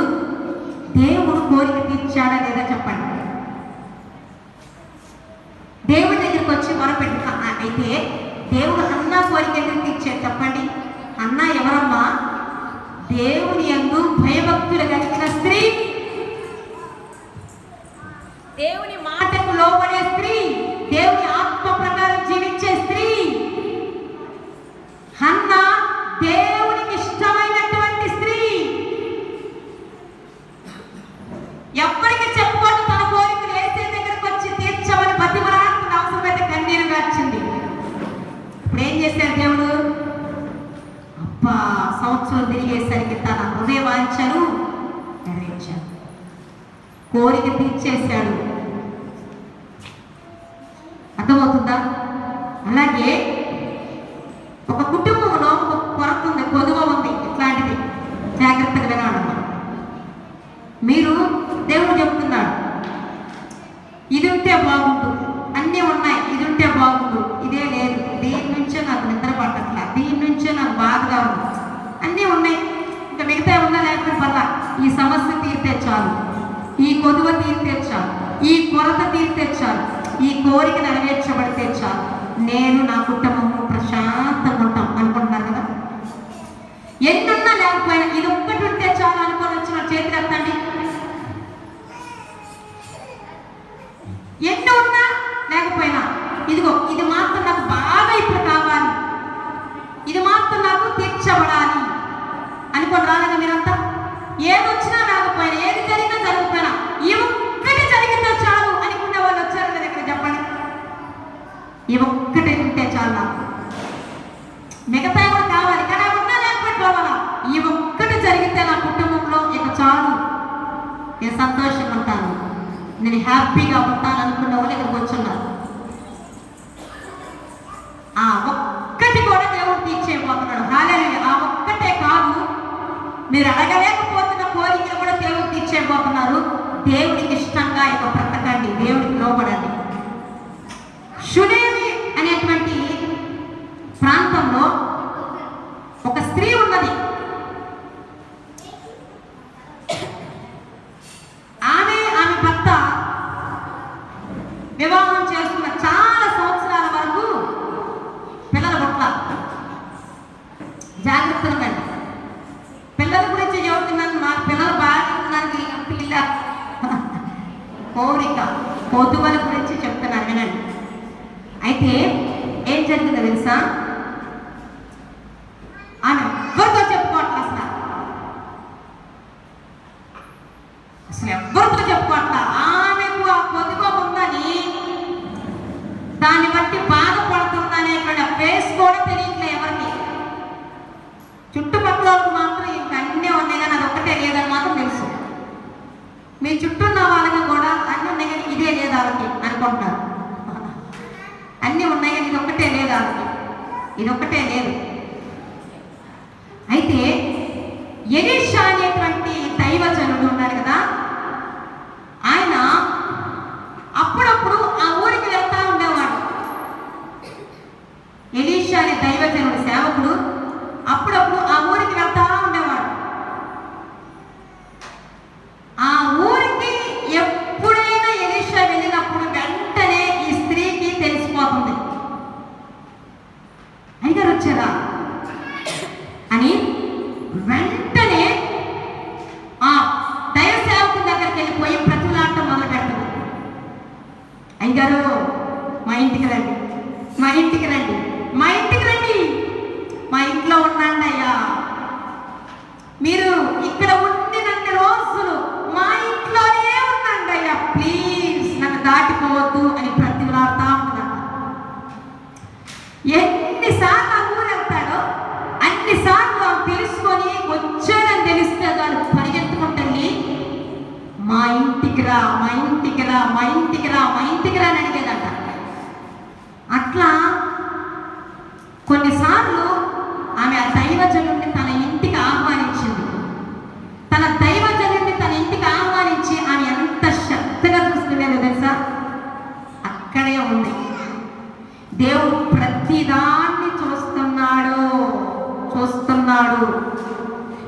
దేవుడు కోరిక తీర్చాడా లేదా చెప్పండి. దేవుడి దగ్గరికి వచ్చి మొరపెట్టు. అయితే దేవుడు హన్నా కోరిక ఎందుకు తీర్చాడు చెప్పండి? అన్నా ఎవరమ్మా? దేవుని యందు భయభక్తులు కలిగిన స్త్రీ, దేవుని మాటకు లోబడే స్త్రీ, దేవుని ఆత్మ ప్రకారం జీవించే స్త్రీ. హన్నా దేవునికి ఇష్టమైనటువంటి స్త్రీ. ఎప్పటికీ చెప్పుకోండి, తన కోరికలు ఏసే దగ్గరకు వచ్చి తీర్చమని బతిమలాడుతున్న అవసరమైతే కన్నీరు గార్చింది. ఇప్పుడు ఏం చేశాడు దేవుడు? అబ్బా, సంవత్సరం తిరిగేసరికి తన హృదయ వాంఛను నెరవేర్చాడు, కోరిక తీర్చేశాడు. అర్థమవుతుందా? అలాగే ఒక కుటుంబంలో ఒక కొరత ఉంది, కొదువ ఉంది. ఇట్లాంటిది జాగ్రత్తగా వినాలమ్మా. మీరు దేవుడు చెప్తున్నాడు, ఇది ఉంటే బాగుండు, అన్నీ ఉన్నాయి, ఇది ఉంటే బాగుండు, ఇదే లేదు, దీని నుంచే నాకు నిద్ర పట్టట్లా, దీని నుంచే నాకు బాధగా ఉంది, అన్నీ ఉన్నాయి, ఇంకా మిగతా ఉన్నా లేకపోతే పర్లా, ఈ సమస్య తీరితే చాలు, ఈ కొదువ తీరితే చాలు, ఈ కొరత తీరితే చాలు, ఈ కోరిక నెరవేర్చబడితే చాలు, నేను నా కుటుంబము ప్రశాంతంగా ఉంటాం అనుకుంటున్నారు కదా. ఎన్నున్నా లేకపోయినా ఇది ఒక్కటి ఉంటే చాలు అనుకొని వచ్చిన చేతులు ఎత్తండి. ఎన్ని ఉన్నా లేకపోయినా ఇదిగో ఇది మాత్రం నాకు బాగా ఇప్పుడు కావాలి, ఇది మాత్రం నాకు తీర్చబడాలి అనుకోని రాలేదా మీరంతా? ఏదొచ్చినా రాకపోయినా, ఏది జరిగినా జరగకపోయినా ఈ ఒక్కటి జరిగితే చాలు అనుకునే వాళ్ళు వచ్చారు కదా ఇక్కడ చెప్పండి. ఈ ఒక్కటి ఉంటే చాలు, నాకు మిగతా కూడా కావాలి కానీ ఉన్నా లేకపోతే పోవాలా, ఈ ఒక్కటి జరిగితే నా కుటుంబంలో ఇక చాలు, నేను సంతోషంగా ఉంటాను, నేను హ్యాపీగా ఉంటాను అనుకున్న వాళ్ళు ఇక్కడ కూర్చున్నారు. ఆ ఒక్కటి కూడా దేవుడు తీర్చేయబోతున్నాడు. హల్లెలూయా. ఆ ఒక్కటే కాదు, మీరు అడగలేకపోతున్న కోరికలు కూడా దేవుడు తీర్చేయబోతున్నారు. దేవుడికి ఇష్టంగా ఇక బ్రతకండి, దేవుడికి లోబడండి. షునేమి అనేటువంటి ప్రాంతంలో ఒక స్త్రీ ఉన్నది. ఆమె భర్త వివాహం చేసుకున్న చాలా సంవత్సరాల వరకు పిల్లల పుట్ల. జాగ్రత్తగా పిల్లల గురించి చెబుతున్నాను, మా పిల్లలు బాగుంటున్నానికి పిల్ల కోరిక పొదువల గురించి చెప్తున్నాను వినండి. అయితే ఏం జరిగిందో తెలుసా? ఆమె ఎవరితో చెప్పుకోవట్లా, అసలు ఎవరితో చెప్పుకోవట్లా. ఆమెకు ఆ పొదువ ఉందని, దాన్ని బట్టి బాధపడుతుందనేటువంటి ఫేస్ కూడా తెలియట్లే ఎవరికి. చుట్టుపక్కల మాత్రం ఇంకా అన్నీ ఉన్నాయి కానీ అది ఒక్కటే లేదని మాత్రం తెలుసు. మీ చుట్టూ ఉన్న వాళ్ళకి కూడా అన్నీ ఉన్నాయి కానీ ఇదే లేదు వాళ్ళకి అనుకుంటున్నారు. అన్నీ ఉన్నాయి కానీ ఇది ఒక్కటే లేదు వాళ్ళకి. ఎలీషా అనేటువంటి దైవజనుడు ఉన్నారు కదా, ఆయన అప్పుడప్పుడు ఆ ఊరికి వెళ్తా ఉండేవాడు. ఎలీషా అనే దైవజనుడు సేవకుడు అప్పుడప్పుడు ఆ ఊరికి వెళ్తా ఉండేవాడు. ఆ ఊరికి ఎప్పుడైనా ఎలీషా వెళ్ళినప్పుడు వెంటనే ఈ స్త్రీకి తెలిసిపోతుంది, అయ్యగారు వచ్చారా అని. వెంటనే ఆ దైవ సేవకుడి దగ్గరికి వెళ్ళిపోయి ప్రతిలాడటం మొదలు పెడుతుంది. అయ్యగారు మా ఇంటికి రండి, మా ఇంటికి రండి, మా ఇంటికి రండి, మా ఇంట్లో ఉన్నాండి అయ్యా, మీరు ఇక్కడ ఉండినన్ని రోజులు మా ఇంట్లోనే ఉన్నాండి అయ్యా, ప్లీజ్ నన్ను దాటిపోవద్దు అని ప్రతిలాడుతూ ఉంటుందంట. ఎన్నిసార్లు ఆ ఊరు వెళ్తాడో అన్నిసార్లు తెలుసుకొని వచ్చాడని తెలిస్తే దాన్ని పరిగెత్తుకుంటుంది, మా ఇంటికి రా, మా ఇంటికి రా, మా ఇంటికి రా, మా ఇంటికి రా అని అడిగేదంట. అట్లా కొన్నిసార్లు ఆమె ఆ దైవజనుడిని తన ఇంటికి ఆహ్వానించింది. తన దైవజనుడిని తన ఇంటికి ఆహ్వానించి ఆమె ఎంత శ్రద్ధగా చూస్తుందేమో తెలుసా, అక్కడే ఉంది. దేవుడు ప్రతిదాన్ని చూస్తున్నాడు.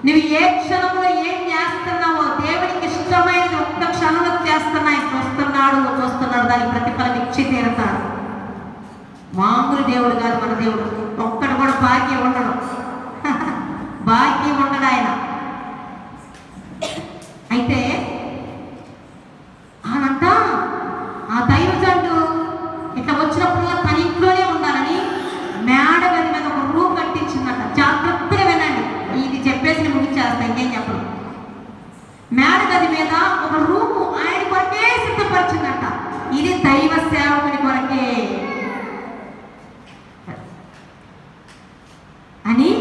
నువ్వు ఏ క్షణంలో ఏం చేస్తున్నావో దేవునికి ఇష్టమైనది ఒక్క క్షణంలో చేస్తున్నాయి చూస్తున్నాడు. దానికి ప్రతిఫలం ఇచ్చి తీరుతాడు. మామూలు దేవుడు కాదు మన దేవుడు. ఒక్కడు కూడా బాకీ ఉండడు, బాకీ ఉండడు ఆయన. అయితే ఆనంట ఆ దైవజనుడు ఇట్లా వచ్చినప్పుడల్లా తన ఇంట్లోనే ఉండాలని మేడ గది మీద ఒక రూమ్ కట్టించిందట. జాగ్రత్తగా వినండి, ఇది చెప్పేసి ముగించేస్తా, ఇంకేం చెప్పరు. మేడ గది మీద ఒక రూము ఆయన కొరకే సిద్ధపరిచిందట. ఇది దైవ సేవకుని కొరకే అని.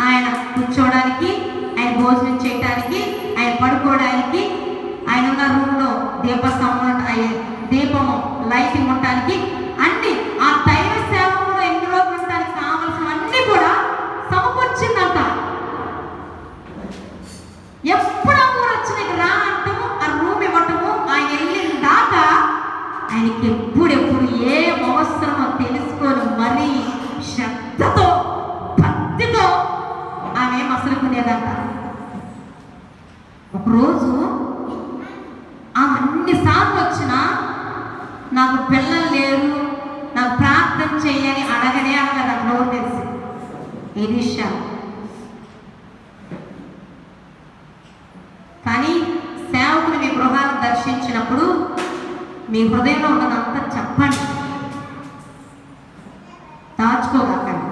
ఆయన కూర్చోవడానికి, ఆయన భోజనం చేయడానికి, ఆయన పడుకోవడానికి, ఆయన ఉన్న రూమ్లో దీపము లైటింగ్ ఉండటానికి అన్ని, ఆ దైవ సేవకుడు ఎన్ని రోజులు ఉండడానికి కావాల్సినవన్నీ కూడా సమకూర్చిందంట. ఎప్పుడు ఆ ఊరు వచ్చినకి రా అంటము, ఆ రూమ్ ఇవ్వటము, ఆయన వెళ్ళిన దాకా ఆయనకి ఎప్పుడెప్పుడు ఏ అవసరమో తెలుసుకొని మరీ శ్రద్ధతో భక్తితో ఆమె మసలుకునేదంట. ఒకరోజు ఆమె అన్నిసార్లు వచ్చినా నాకు పిల్లలు లేరు, నాకు ప్రార్థన చేయని అడగనే అడగదు. అక్కడ తెలిసి ఎలీషా. కానీ సేవకుని మీ గృహాన్ని దర్శించినప్పుడు మీ హృదయంలో ఉన్నదంతా చెప్పండి, దాచుకోకండి.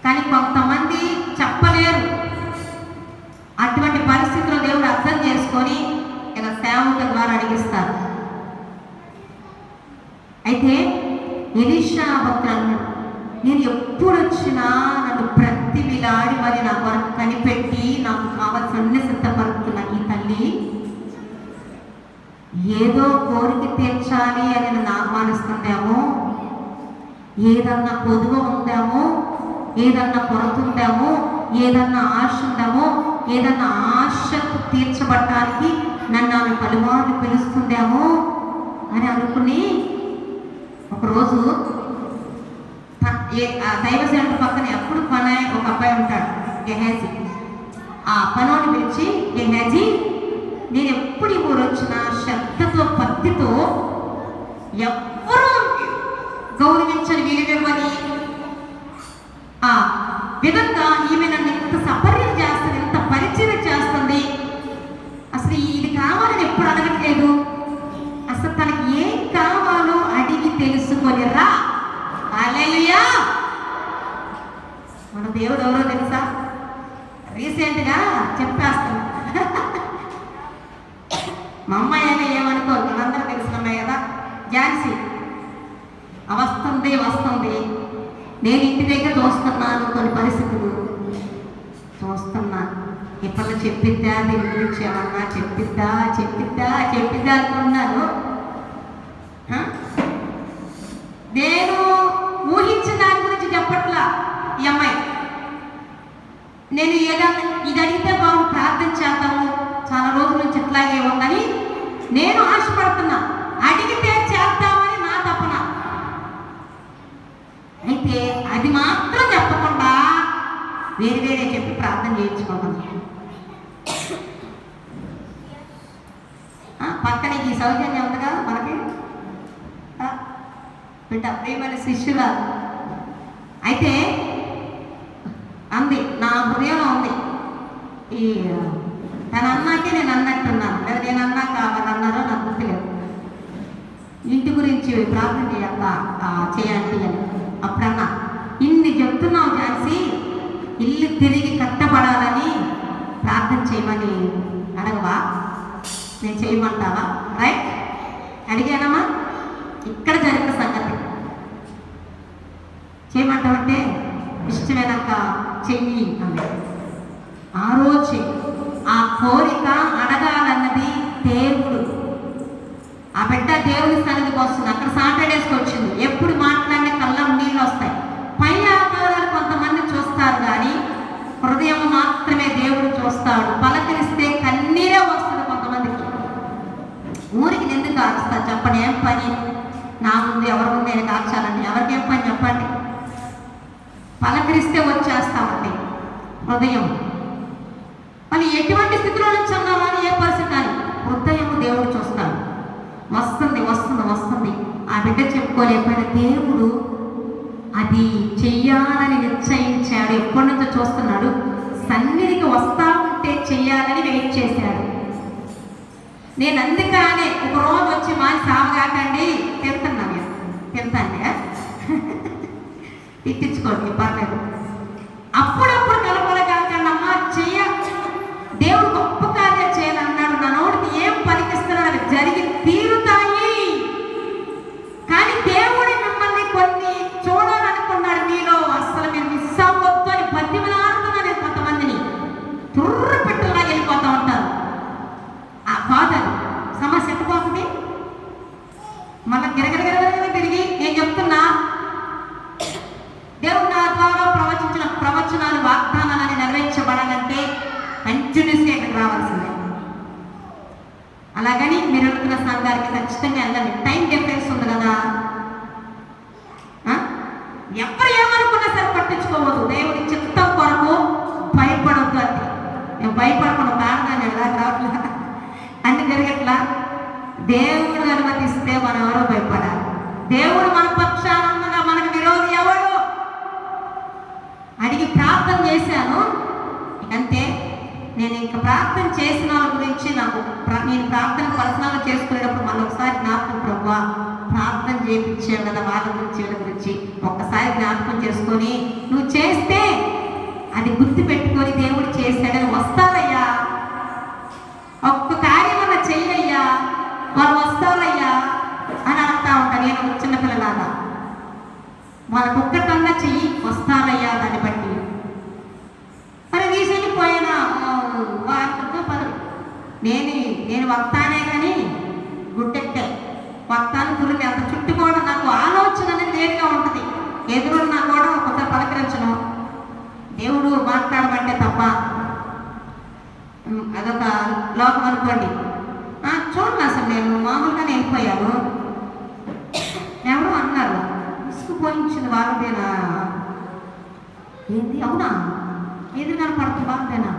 కానీ కొంతమంది చెప్పలేరు. అటువంటి పరిస్థితుల్లో దేవుడు అర్థం చేసుకొని ఇలా సేవకుల ద్వారా అడిగిస్తారు. అయితే ఎలీషా భక్తులు అన్నాడు, నేను ఎప్పుడు వచ్చినా నన్ను ప్రతివిలాడి మరి నా కొరకు కనిపెట్టి నాకు కావాల్సిన అన్ని సిద్ధపడుతున్న ఈ తల్లి ఏదో కోరిక తీర్చాలి అని నన్ను ఆహ్వానిస్తుందేమో, ఏదన్నా పొదుగు ఉందేమో, ఏదన్నా కొరతుందేమో, ఏదన్నా ఆశ ఉందేమో, ఏదన్నా ఆశకు తీర్చబడటానికి నన్ను ఆమె పలుమార్లు పిలుస్తుందేమో అని అనుకుని ఒకరోజు దైవసేనుడి పక్కన ఎప్పుడు పని ఒక అబ్బాయి ఉంటాడు, గెహాజీ. ఆ పనోని పిలిచి, గెహాజీ నేను ఎప్పుడు ఈ ఊరు వచ్చినా శ్రద్ధతో భక్తితో ఎవ్వరూ గౌరవించని విలువని ఆ విధంగా ఈమె నన్ను ఇంత సపర్యం చేస్తుంది, ఇంత పరిచయం చేస్తుంది, అసలు ఇది కావాలని ఎప్పుడు అడగట్లేదు, అసలు తనకి ఏం కావాలో అడిగి తెలుసుకొని రా. హల్లెలూయా. మన దేవుడు ఎవరో తెలుసా? రీసెంట్గా చెప్పేస్తాను. మా అమ్మాయి అయినా ఏమనుకో, మనందరూ తెలిసిన అమ్మాయి కదా, ఝాన్సీ. వస్తుంది. నేను ఇంటి దగ్గర చూస్తున్నాను, కొన్ని పరిస్థితులు చూస్తున్నాను. ఇప్పుడు చెప్పిద్దా దీని గురించి ఏమన్నా చెప్పిద్దా అనుకున్నాను. నేను ఊహించిన దాని గురించి చెప్పట్లా. ఈ అమ్మాయి నేను ఏదైనా ఇది అడిగితే బాబు ప్రార్థన చేద్దాము, చాలా రోజుల నుంచి ఇట్లాగే ఉందని నేను ఆశపడుతున్నా. అడిగితే చేద్దామని నా తపన. అయితే అది మాత్రం చెప్పకుండా వేరే చెప్పి ప్రార్థన చేయించుకుంటాం. పక్కన ఈ సౌజన్యం ఉంది కదా మనకి బిడ్డ, ప్రియమైన శిష్యుల. అయితే అంది, నా హృదయంలో ఉంది, ఈ తన అన్నాకే నేను అన్నట్టున్నాను, లేదా నేను అన్నా కావాలి అన్నారో నాకు గుర్తులేదు. ఇంటి గురించి ప్రార్థన చేయాలి అని అప్పుడన్నా, ఇన్ని చెప్తున్నావు ఝాన్సీ, ఇల్లు తిరిగి కట్టబడాలని ప్రార్థన చేయమని అడగవా, నేను చేయమంటావా? రైట్, అడిగానమ్మా. ఇక్కడ జరిగిన సంగతి చేయమంటావంటే ఇష్టమేనక్క చెయ్యి అంది. ఆ రోజు ఆ కోరిక అడగాలన్నది దేవుడు. ఆ బిడ్డ దేవుని సన్నిధికి వస్తుంది. అక్కడ సాటర్డేస్కి వచ్చింది. ఎప్పుడు మాట్లాడిన కళ్ళం నీళ్ళు వస్తాయి. పై ఆకారాలు కొంతమంది చూస్తారు కానీ హృదయం మాత్రమే దేవుడు చూస్తాడు. పలకరిస్తే కన్నీరే వస్తుంది కొంతమందికి. ఊరికి ఎందుకు ఆరుస్తా చెప్పండి? ఏం పని నా ముందు, ఎవరి ముందు నేను కాల్చాలండి? ఎవరికేం పని చెప్పండి? పలకరిస్తే వచ్చేస్తామండి హృదయం. మళ్ళీ ఎటువంటి స్థితిలో నుంచి అన్నామని, ఏ పరిస్థితి కానీ హృదయం దేవుడు చూస్తాడు. వస్తుంది వస్తుంది వస్తుంది. ఆ బిడ్డ చెప్పుకోలేకపోయిన దేవుడు అది చెయ్యాలని నిశ్చయించాడు. ఎప్పటి నుంచో చూస్తున్నాడు. సన్నిధికి వస్తా ఉంటే చెయ్యాలని వెయిట్ చేశాడు. నేను అందుకనే ఒక రోజు వచ్చి మా సావగాకండి తింటున్నాను, తింటాండి, తిట్టించుకోండి పర్లేదు. అప్పుడప్పుడు కలపలగాకండి అమ్మ చెయ్య, దేవుడు గొప్ప కార్యం చేయాలన్నాడు. నా నోటికి ఏం పలికిస్తున్నాడు జరిగి తీరుతాయి. కానీ దేవుడు మిమ్మల్ని కొన్ని చూడాలనుకున్నాడు మీలో. అస్సలు మీరు మిస్ అవ్వద్దు అని బతిమలాడుతున్నా నేను కొంతమందిని. తుర్రు పెట్టులా వెళ్ళిపోతూ ఉంటారు. ఆ బాధ సమస్య ఎట్టుకోకండి. మళ్ళీ గిరగిరగిరగిర తిరిగి నేను చెప్తున్నా, దేవుడు నా ద్వారా ప్రవచించిన ప్రవచనాలు, వాగ్దానాలని నెరవేర్చబడాలంటే కంటిన్యూస్గా ఇక్కడికి రావాల్సిందే. అలాగని మీరు అనుకున్న సంఘానికి ఖచ్చితంగా వెళ్ళండి. టైం డిఫరెన్స్ ఉంది కదా. ఎవరు ఏమనుకున్నా సరే పట్టించుకోవద్దు. దేవుడి చిత్తం కొరకు భయపడవద్దు. అంటే నేను భయపడకుండా కారణాన్ని ఎలా రావట్లా అన్ని జరిగట్లా. దేవుడు అనుమతిస్తే మనం ఎవరో భయపడాలి. దేవుడు మన పక్షాన ఉండగా మనకు విరోధి ఎవడు? అడిగి ప్రార్థన చేశాను అంతే. నేను ఇంకా ప్రార్థన చేసిన వాళ్ళ గురించి నాకు నేను ప్రార్థన పర్సనల్గా చేసుకునేటప్పుడు మళ్ళీ ఒకసారి జ్ఞాపకం, ప్రభువా ప్రార్థన చేయించావు కదా వాళ్ళ గురించి వీళ్ళ గురించి ఒక్కసారి జ్ఞాపకం చేసుకొని నువ్వు చేస్తే అది గుర్తు పెట్టుకొని దేవుడు చేశాడని వస్తారయ్యా, ఒక్క కార్యం అలా చెయ్యయ్యా, వాళ్ళు వస్తారయ్యా అని అంటా ఉంటాను. నేను చిన్నపిల్లలాగా వాళ్ళకు ఒక్కటన్నా చెయ్యి, వస్తారయ్యా దాన్ని బట్టి. మరి రీసెంట్గా పోయినా వారితో పదవి నేను వస్తానే కానీ గుడ్డెట్టే వస్తాను గురించి అంత చుట్టుకోవడం నాకు ఆలోచన అనేది వేరుగా ఉంటుంది. ఎదురున్నా కూడా ఒక్కొక్కసారి పలకరించను. దేవుడు మాట్లాడమంటే తప్ప అదొక లోకం అనుకోండి. చూడండి, అసలు నేను మామూలుగానే వెళ్ళిపోయాను. ఎవరో అన్నారు పోయించింది వాళ్ళదేనా ఏంది? అవునా? ఎదురు కనపడుతుంది వాళ్ళదేనా?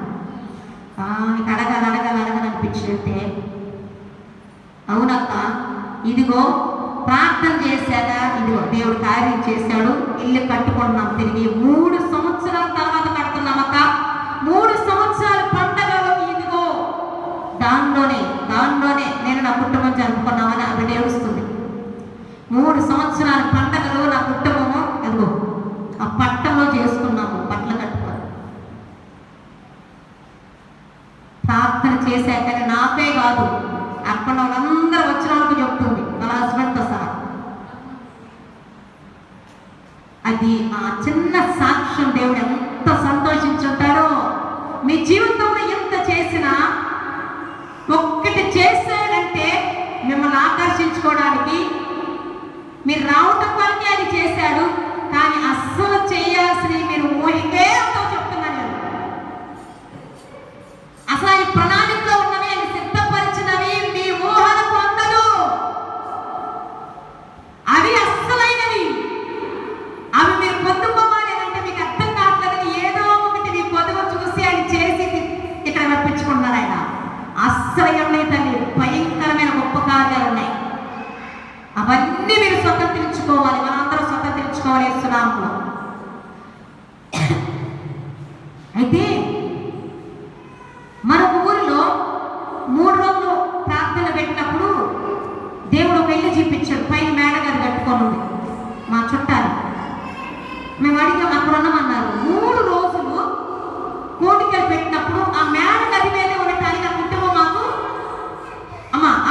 నీకు అడగాలనిపించితే అవునక్క, ఇదిగో ప్రార్థన చేశాక ఇదిగో దేవుడు కార్యం చేశాడు. ఇల్లు కట్టుకుంటున్నాం తిరిగి 3 సంవత్సరాల తర్వాత కడుతున్నామక్క. 3 సంవత్సరాల పండగలు ఇదిగో దానిలోనే నేను నా కుటుంబం జరుపుకున్నామని ఆమె ఏడుస్తుంది. 3 సంవత్సరాల పండగలు నా కుటుంబము అదిగో ఆ పట్టంలో చేసుకున్నాము. బట్టలు కట్టుకొని ప్రార్థన చేశాక నాకే కాదు అక్కడ వాళ్ళందరూ వచ్చిన వాళ్ళకి చెప్తుంది, వాళ్ళ హస్బెండ్తో సహా. అది ఆ చిన్న సాక్ష్యం దేవుడు ఎంత సంతోషించుంటారో. మీ జీవితంలో ఎంత చేసినా ఒక్కటి చేశాడంటే మిమ్మల్ని ఆకర్షించుకోవడానికి మీరు రావటం వల్లనే అది చేశాడు. కానీ అస్సలు చేయాల్సినవి మీరు ఊరికే చెప్తున్నాను నేను. స్వతంత్రించుకోవాలి, మనందరం స్వతంత్రించుకోవాలి యేసునామములో. అయితే మరొక ఊరిలో 3 రోజులు ప్రార్థన పెట్టినప్పుడు దేవుడు ఒక ఇల్లు చూపించాడు. పైన మేడగారు కట్టుకొని ఉంది, మా చుట్టాలు. మేము అడిగాం, అక్కడ ఉన్నామన్నారు. 3 రోజులు కోడికలు పెట్టినప్పుడు ఆ మేడ గది మీద ఉండటానికి ఆ కుటుంబం మాకు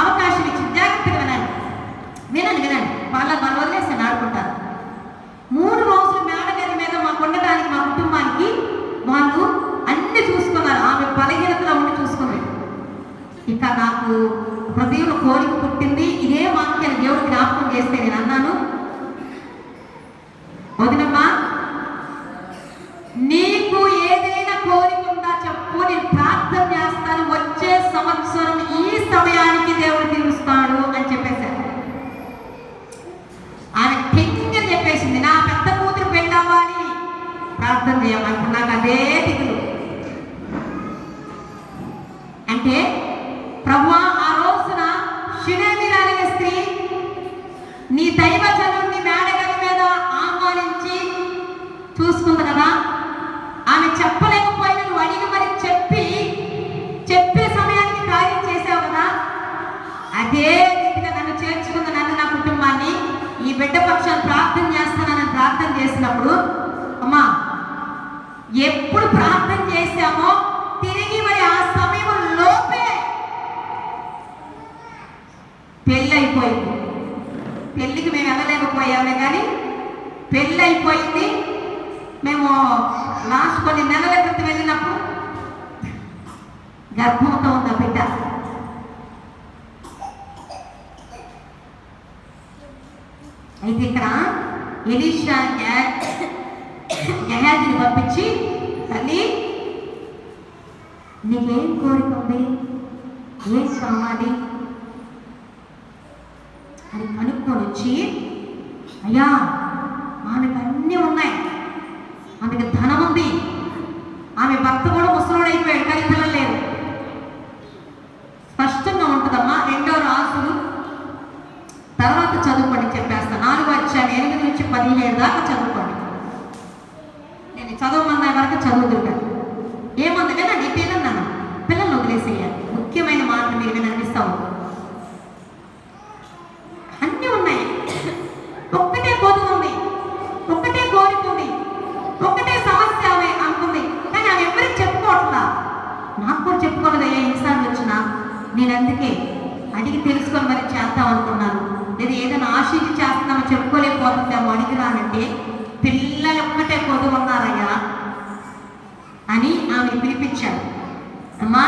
అవకాశం ఇచ్చింది. జాగ్రత్తగా వినండి. వాళ్ళ వదిలేసాను, ఆడుకుంటారు. 3 రోజులు మేడ గది మీద మాకు ఉండటానికి మా కుటుంబానికి వాళ్ళు అన్ని చూసుకున్నారు. ఆమె బలహీనతలో ఉండి చూసుకున్నారు. ఇక నాకు హృదయంలో కోరిక పుట్టింది. ఇదే వాక్యాన్ని దేవుడు జ్ఞాపకం చేస్తే నేను అన్నాను, వదినమ్మా నీకు ఏదైనా కోరిక ఉందా చెప్పు, నేను ప్రార్థన చేస్తాను, వచ్చే సంవత్సరం ఈ సమయానికి దేవుడు తీరుస్తాడు అని చెప్పేశారు. ఆమె టెంగా చెప్పేసింది, నా పెద్ద కూతురు పెళ్ళవ్వాలి, ప్రార్థన చేయమని. నాకు అదే దిగులు. అంటే ప్రభువా, ఆ రోజున షునేమిరాలనే స్త్రీ నీ దైవజనుడిని మేడగది మీద ఆహ్వానించి చూసుకుంది కదా. ఆమె చెప్పలేకపోయిన నువ్వు అడిగి మరి చెప్పే సమయానికి కార్యం చేసావు కదా. అదే రీతిగా నన్ను చేర్చుకుంది, నన్ను నా కుటుంబాన్ని ఈ బిడ్డ పక్షాన్ని ప్రార్థన చేస్తానని ప్రార్థన చేసినప్పుడు, అమ్మా ఎప్పుడు ప్రార్థన చేశామో తిరిగి మరి ఆ సమయం లోపే పెళ్ళి అయిపోయింది. పెళ్ళికి మేము వెళ్ళలేకపోయామే, కానీ పెళ్ళి అయిపోయింది. మేము లాస్ట్ కొన్ని నెలల క్రితం వెళ్ళినప్పుడు గర్భంతో ఉన్న బిడ్డ. అయితే ఇక్కడ ఎలీషా గెహాజీని పంపించి, తల్లి నీకేం కోరిక ఉంది, ఏం కావాలి అని కనుక్కొని వచ్చి, అయ్యా ఆమెకు అన్నీ ఉన్నాయి, ఆమెకు ధనం ఉంది, ఆమె భర్త కూడా ముసలోడు అయిపోయాడు, కానీ పిల్లలు లేరు. స్పష్టంగా ఉంటుందమ్మా. 2వ రాజులు తర్వాత చదువుకోండి, చెప్పేస్తా. 4వ అధ్యాయం 8 నుంచి 17 దాకా చదువుకోండి. నేను చదవమన్న వరకు చదువుతుంటాను. ఏముంది వినండి, పిల్లలు వదిలేసేయాలి. ముఖ్యమైన మాటలు మీరు వినిపిస్తావు. అన్నీ ఉన్నాయి, ఒక్కటే కొదువు ఉంది, ఒక్కటే కోరిక ఉంది, ఒక్కటే సమస్య ఆమె అనుకుంది. కానీ ఆమె ఎవరికి చెప్పుకోవట్లా. నాకు కూడా చెప్పుకోలేదు అయ్యా ఎన్నిసార్లు వచ్చినా. నేను అందుకే అడిగి తెలుసుకొని మరి చేద్దాం అనుకున్నాను. లేదా ఏదైనా ఆశించి చేస్తున్నామో చెప్పుకోలేకపోతుందేమో అడిగి రానంటే, పిల్లలు ఒక్కటే కొదువు ఉన్నారయ్యా అని ఆమె పిలిపించాడు. అమ్మా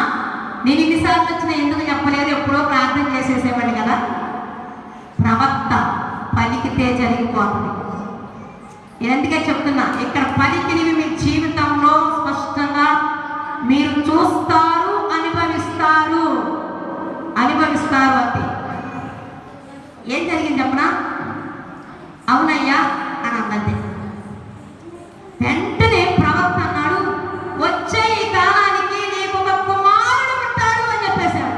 నేను ఇన్నిసార్లు వచ్చినా ఎందుకు చెప్పలేదు, ఎప్పుడో ప్రార్థన చేసేసేవాడిని కదా. ప్రవక్త పలికితే జరిగిపోతుంది. నేను ఎందుకే చెప్తున్నా, ఇక్కడ పలికినవి మీ జీవితంలో స్పష్టంగా మీరు చూస్తారు, అనుభవిస్తారు అంతే. ఏం జరిగింది చెప్పనా? అవునయ్యా అని అన్నది. వెంటనే ప్రవక్త అన్నాడు, వచ్చే ఈ కాలానికి నీకు ఒక కుమారుడు పుట్టాడు అని చెప్పేశాడు.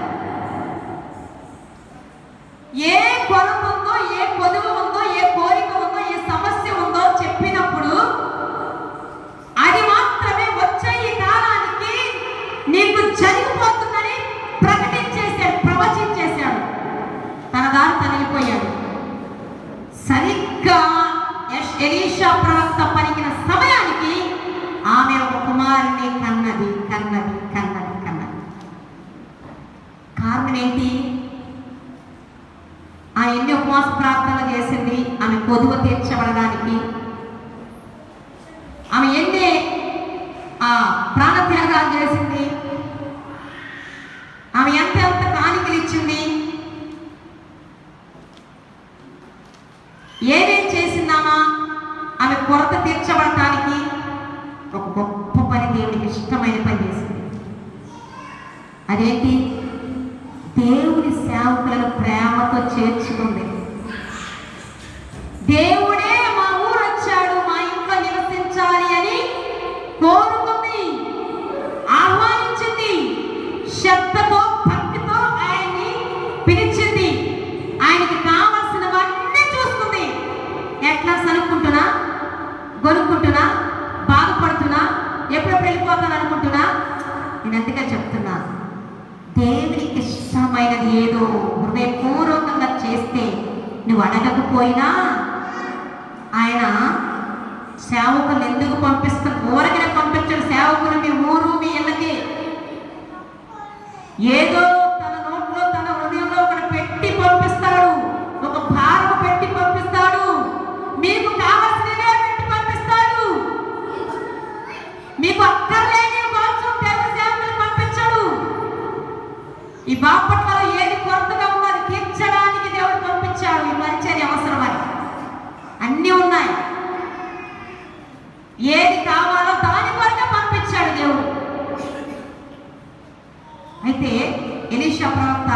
ఏ కొరకు ఉందో, ఏ కొదువు ఉందో, ఏ కోరిక ఉందో, ఏ సమస్య ఉందో చెప్పినప్పుడు అది మాత్రమే వచ్చే ఈ కాలానికి నీకు జరిగిపోతుందని ప్రకటించేశాడు, ప్రవచించేశాడు. తన దారి తగిలిపోయాడు. సరిగ్గా ఎలీషా ప్రవక్త పలికిన సమయానికి ఆమె ఒక కుమారుని కన్నది. కారణం ఏంటి? ఆ ఎన్ని ఉపవాస ప్రార్థనలు చేసింది ఆమె కొదువ తీర్చబడడానికి. ఆమె ఎన్ని ప్రాణత్యాగాలు చేసింది, ఆమె ఎంత కాணிకలు ఇచ్చింది, ఏమేం చేసిందామా ఆమె కొరత తీర్చబడటానికి. ఒక గొప్ప పని, దేవుడికి ఇష్టమైన పని చేసింది. అదేంటి? దేవుని సేవకులను ప్రేమతో చేర్చుకుంది. దేవుడే మా ఊరు వచ్చాడు, మా ఇంట్లో నివసించాలి అని కోరుకుంది, ఆహ్వానించింది, శ్రద్ధతో భక్తితో ఆయన్ని పిలిచింది, ఆయనకి కావలసినవన్నీ చూసుకుంది. వెళ్ళిపోతాను అనుకుంటున్నా? నేను అందుకే చెప్తున్నా, దేవునికి ఇష్టమైనది ఏదో హృదయపూర్వకంగా చేస్తే నువ్వు అడగకపోయినా ఆయన సేవకులు ఎందుకు పంపిస్తాడు? ఊరకనే పంపించాడు సేవకులు మీ ఊరు మీ ఇళ్ళకి. ఏదో తన నోట్లో తన హృదయంలో ఒకటి పెట్టి పంపిస్తాడు, ఒక భారం పెట్టి పంపిస్తాడు, మీకు కావాల్సినవే పెట్టి పంపిస్తాడు. మీకు అక్కర్లేని కోసం దేవుడు సేవకులు పంపించాడు. ఈ బాపట్లలో ఏది కొరతగా ఉందో అది తీర్చడానికి దేవుడు పంపించాడు. ఈ పరిచర్య అవసరమని అన్నీ ఉన్నాయి. ఏది కావాలో దాని కొరకే పంపించాడు దేవుడు. అయితే ఎలీషా ప్రవక్త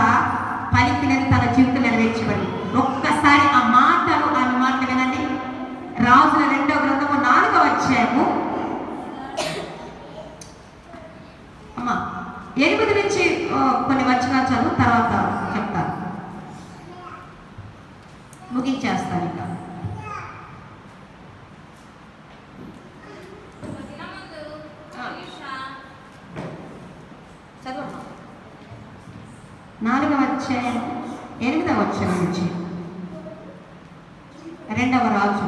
పలికినది తన జీవితం నెరవేర్చబడి. ఒక్కసారి ఆ మాటలు ఆమె మాటలు వినండి. రాజుల 2వ గ్రంథము 4వ అధ్యాయము 8 నుంచి కొన్ని వచనాలు చదువు, తర్వాత చెప్తాను, ముగించేస్తాను. ఇంకా చదువు 4వ అధ్యాయం 8వ వచనం నుంచి 2వ రాజు.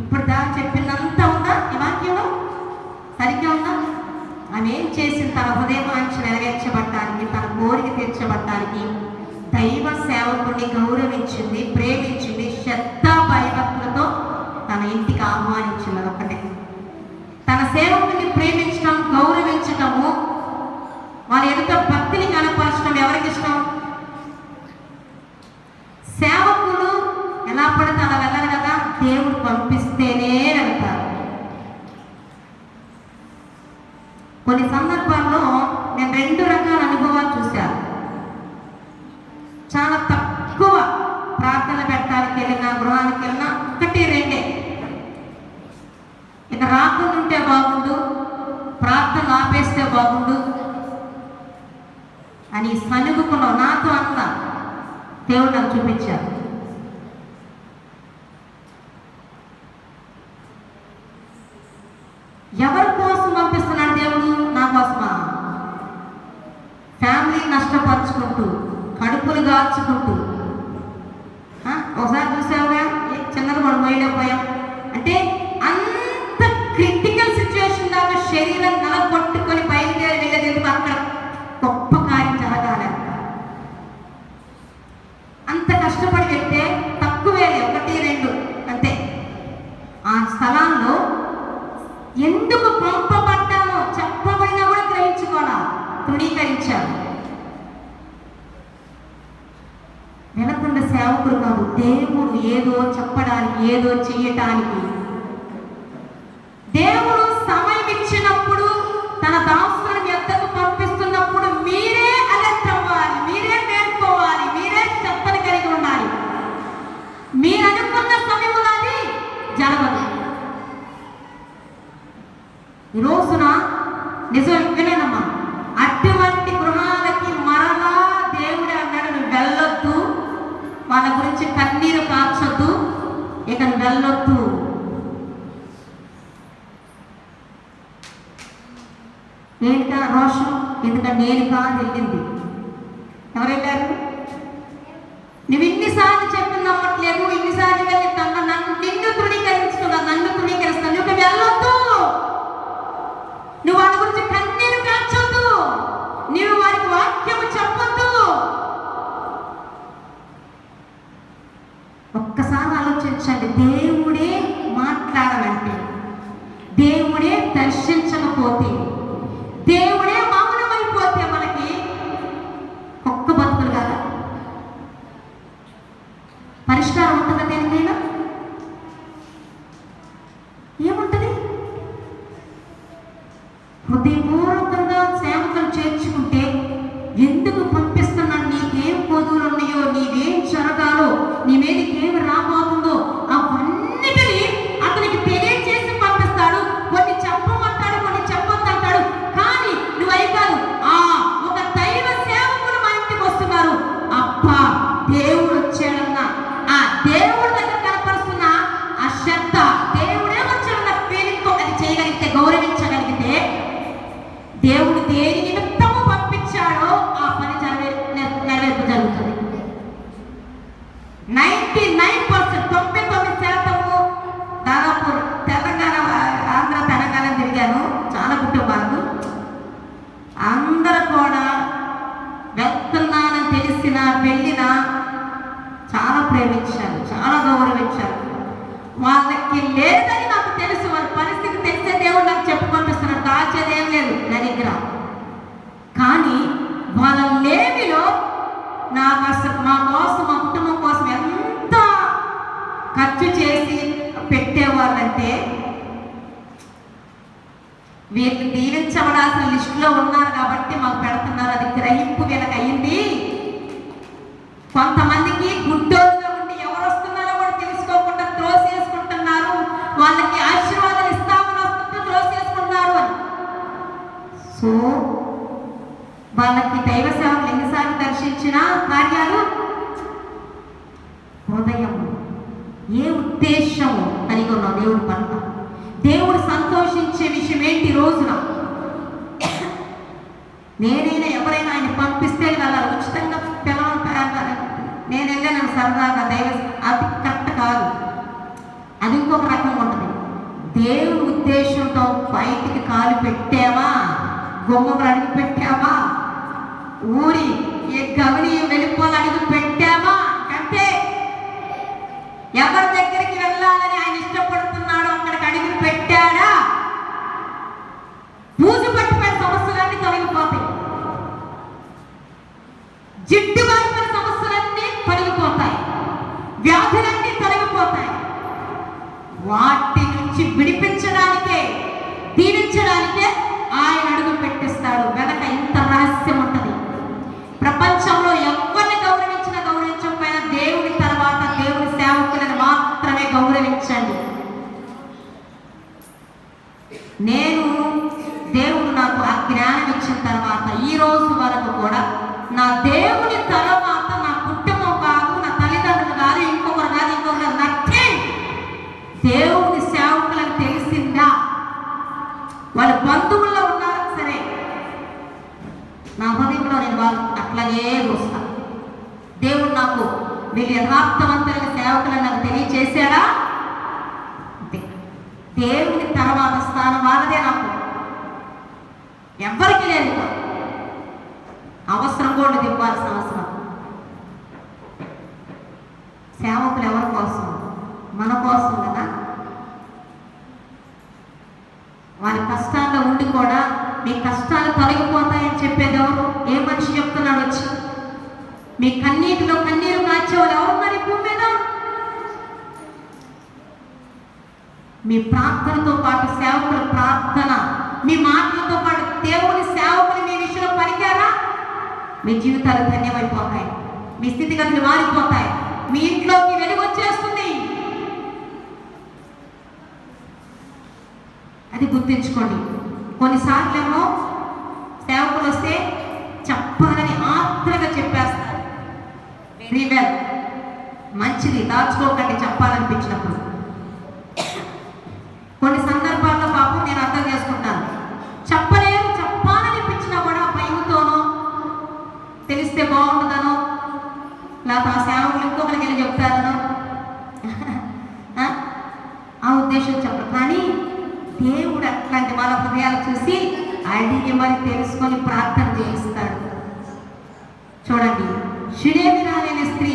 ఇప్పుడు దాని చెప్పినంత ఉందా ఈ వాక్యంలో? సరిగ్గా ఉందా? ఆమె ఏం చేసింది? తన హృదయవాంఛ నెరవేర్చబడటానికి, తన కోరిక తీర్చబడటానికి దైవ సేవకుడిని గౌరవించింది, ప్రేమించింది, శ్రద్ధ భయభక్తులతో తన ఇంటికి ఆహ్వానించింది. అదొక్కటే. తన సేవకుడిని ప్రేమించడం, గౌరవించటము, వాళ్ళ ఎదుట భక్తిని కనపరచడం ఎవరికి ఇష్టం? సేవకులు ఎలా పడితే అలా వెళ్ళరు కదా, దేవుడు పంపిస్తేనే వెళ్తారు. కొన్ని సందర్భాల్లో నేను 2 రకాల అనుభవాలు చూశాను. చాలా తక్కువ ప్రార్థన పెట్టడానికి వెళ్ళినా, గృహానికి వెళ్ళినా 1-2 ఇక రాకుండా ఉంటే బాగుండు, ప్రార్థన ఆపేస్తే బాగుండు అని సనుగుకున్నావు. నాతో అన్న దేవుడు నాకు చూపించారు. ఎవరి కోసం పంపిస్తున్నాడు దేవుడు? నా కోసమా? పరుచుకుంటూ, కడుపులు గాల్చుకుంటూ, ఒకసారి చూసావుగా చిన్నది మనం మొయ్యలేకపోయాం అంటే అంత క్రిటికల్ సిచ్యువేషన్ దాకా శరీరం నలగొట్టుకొని బయలుదేరి వెళ్ళేది అక్కడ గొప్ప కార్యం జరగాలి. అంత కష్టపడి వెళ్తే తక్కువే, 1, 2 అంతే. ఆ స్థలాల్లో ఎందుకు పంపబడ్డామో చెప్పబడినా కూడా గ్రహించుకోవాలా, తృణీకరించారు. వెళుతున్న సేవకులు కాదు, దేవుడు ఏదో చెప్పడానికి, ఏదో చెయ్యటానికి. దేవుడు సమయం ఇచ్చినప్పుడు తన దాసులను ఎద్దకు పంపిస్తున్నప్పుడు మీరే అలర్ట్ అవ్వాలి, మీరే మేల్కోవాలి, మీరే చెప్పని కలిగి ఉండాలి. మీరు అనుకున్న సమయంలో అది జరగదు. ఈ రోజున నిజం వినమ్మా, అటువంటి గృహాలకి మరలా దేవుడే అన్నాడు, నువ్వు వెళ్ళొద్దు, వాళ్ళ గురించి కన్నీరు కార్చొద్దు, ఇక వెళ్ళొద్దు. ఏంటా రోషం? ఎందుకంటే నేను కాదు వెళ్ళింది. ఎవరు వెళ్ళారు? నువ్వు ఇన్నిసార్లు చెప్పి నమ్మట్లేదు, ఇన్నిసార్లు వెళ్ళి నిన్ను తృణీకరించుకున్నా, నన్ను తృణీకరిస్తాను, నువ్వు వెళ్ళొద్దు, నువ్వు వాళ్ళ గురించి కన్నీరు కార్చొద్దు, నువ్వు వారికి వాక్యము చెప్పొద్దు. ఒక్కసారి ఆలోచించండి, దేవుడే మాట్లాడాలంటే, దేవుడే దర్శించకపోతే, దేవుడే మౌనమైపోతే మనకి ఒక్క బతుకులు కదా పరిష్కారం ఉంటుందా? దేనికైనా ఏముంటుంది? హృదయపూర్వకంగా సేవకులు చేర్చుకుంటే, ఎందుకు పంపిస్తున్నాడు, నీకేం పొదువులు ఉన్నాయో, నీవేం జరగాలో, నీ మీదకి ఏమి రాబోతుందో అవన్నిటినీ అతనికి తెలియజేసి పంపిస్తాడు. కొన్ని చెప్పమంటాడు, కొన్ని చెప్పొద్దంటాడు. కానీ నువ్వు అయి కాదు, ఒక దైవ సేవకులు మా ఇంటికి వస్తున్నారు, అబ్బా దేవుడు వచ్చాడన్న ఆ దేవుడి దగ్గర కనపరుస్తున్న ఆ శ్రద్ధ, దేవుడే వచ్చాడన్న ఫీలింగ్తో అది చేయగలిగితే, గౌరవించగలిగితే, దేవుడు దేని నిమిత్తము పంపించాడో ఆ పని నెరవేర్పు జరుగుతుంది. 99%, 99% దాదాపు తెలంగాణ, ఆంధ్ర, తెలంగాణ తిరిగాను, చాలా కుటుంబాలు. అందరూ కూడా వెళ్తున్నానని తెలిసిన, వెళ్ళినా చాలా ప్రేమించారు, చాలా గౌరవించారు. వాళ్ళకి లేదని నాకు తెలుసు, వాళ్ళ పరిస్థితి తెలిసే దేవుడు నాకు చెప్పి పంపిస్తున్నాడు, దాచేదేం లేదు నా దగ్గర. కానీ వాళ్ళ లేమిలో మా కోసం, మా కుటుంబం కోసం ఎంత ఖర్చు చేసి పెట్టేవాళ్ళంటే, వీళ్ళు దీవించబడాల్సిన లిస్టులో ఉన్నారు కాబట్టి మాకు పెడుతున్నారు, అది గ్రహింపు వీళ్ళకి అయ్యింది. కొంతమందికి గుడ్డోలుగా ఉండి ఎవరు వస్తున్నారో కూడా తెలుసుకోకుండా త్రోసేసుకుంటున్నారు, వాళ్ళకి ఆశీర్వాదాలు ఇస్తామని వస్తుంటే త్రోసేసుకుంటున్నారు అని. సో వాళ్ళకి దైవ సేవకులు ఎన్నిసార్లు దర్శించిన కార్యాలు, హృదయం ఏ ఉద్దేశం కలిగి ఉన్నాం దేవుడి పట్ల, దేవుడు సంతోషించే విషయం ఏంటి? రోజున నేనైనా ఎవరైనా ఆయన పంపిస్తే వెళ్ళాలి, ఉచితంగా పిల్లలు నేను వెళ్ళాను సరదాగా, దైవ అది కరెక్ట్ కాదు, అది ఇంకొక రకంగా ఉంటుంది. దేవుడి ఉద్దేశంతో బయటికి కాలు పెట్టామా, గుమ్మలు అడుగు పెట్టామా, ఊరి ఏ గవిని వెళ్ళిపోవాలి అడుగు పెట్టామా, అంటే ఎవరి దగ్గరికి వెళ్ళాలని ఆయన ఇష్టపడుతున్నాడో అక్కడికి అడుగు పెట్టాడా, పూజ పట్టిపోయిన సమస్యలన్నీ తొలగిపోతాయి, జిడ్డు బారిపోయిన సమస్యలన్నీ తొలగిపోతాయి, వ్యాధులన్నీ తొలగిపోతాయి. వాటి నుంచి విడిపించడానికే, దీవించడానికే ఆయన అడుగు పెట్టిస్తాడు. వెనక ఇంత రహస్యం ఉంటుంది. ప్రపంచంలో ఎవరిని గౌరవించినా గౌరవించకపోయినా దేవుడి తర్వాత దేవుడి సేవకులను మాత్రమే గౌరవించండి. నేను దేవుడు నాకు ఆ జ్ఞానం ఇచ్చిన తర్వాత ఈ రోజు వరకు కూడా నా దేవుని తర్వాత నా కుటుంబం కాదు, నా తల్లిదండ్రులు కాదు, ఇంకొకరు కాదు, నథింగ్. దేవుని సేవకులను తెలిసిందా, వాళ్ళ బంధువుల్లో ఉన్నారా సరే, నా హృదయంలో నేను వాళ్ళు అట్లాగే చూస్తాను. దేవుడు నాకు వీళ్ళు యథార్థవంతులైన సేవకులను నాకు తెలియచేశాడా? దేవుని తర్వాత స్థానం వాళ్ళదే. నాకు ఎవరికి లేదు, అవసరం కూడా ఇవ్వాల్సిన అవసరం. సేవకులు ఎవరి కోసం? మన కోసం కదా. వారి కష్టాల్లో ఉండి కూడా మీ కష్టాలు తొలగిపోతాయని చెప్పేది ఎవరు? ఏ మనిషి చెప్తున్నాడు వచ్చి? మీ కన్నీటిలో కన్నీరు కాచేవాళ్ళు ఎవరు మరి భూమి మీద? మీ ప్రార్థనతో పాటు సేవకుల ప్రార్థన, మీ మాటలతో పాటు దేవుని సేవకులు మీ విషయంలో పలికారా, మీ జీవితాలు ధన్యమైపోతాయి, మీ స్థితిగతులు మారిపోతాయి, మీ ఇంట్లోకి వెలుగు వచ్చేస్తుంది. అది గుర్తుంచుకోండి. కొన్నిసార్లు ఏమో సేవకులు వస్తే చెప్పాలని ఆత్రగా చెప్పేస్తారు. వెరీ వెల్, మంచిది, దాచుకోకండి చెప్పాలనిపించినప్పుడు. కొన్ని సందర్భాల్లో పాపం నేను అర్థం చేసుకుంటాను, చెప్పలేరు, చెప్పాలనిపించినా కూడా భయంతోనో, తెలిస్తే బాగుంటుందనో, లేకపోతే ఆ సేవకులు ఇంకొకరికి వెళ్ళి చెప్తారనో ఆ ఉద్దేశం చెప్పరు. కానీ దేవుడు అట్లాంటి వాళ్ళ హృదయాలు చూసి అడిగి మరి తెలుసుకొని ప్రార్థన చేయిస్తాడు. చూడండి, షునేమిరాలు అనే స్త్రీ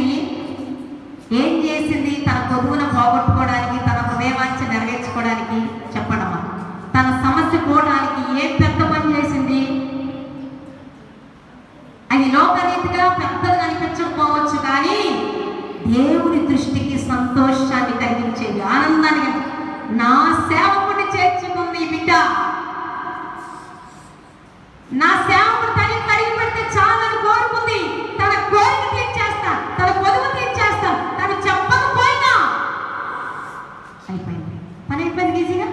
ఏం చేసింది? తన కొదువును పోగొట్టుకోవడానికి, తన హృదయవాంఛ నెరవేర్చుకోవడానికి, చెప్పడమా, తన సమస్య పోవడానికి ఏం పెద్ద పని చేసింది? అది లోకరీతిగా పెద్దగా అనిపించకపోవచ్చు, కానీ దేవుని దృష్టికి సంతోషాన్ని కలిగించేది, ఆనందాన్ని. నా సేవకుడిని చేర్చుకుంది బిడ్డ, నా సేవకుడు తల్లి కడిగి పెడితే చాలని కోరుకుంది. తన కోరిక తీర్చేస్తా, తన పొదువు తీర్చేస్తా, తను చెప్పకపోయినా అయిపోయింది, పని అయిపోయింది ఈజీగా.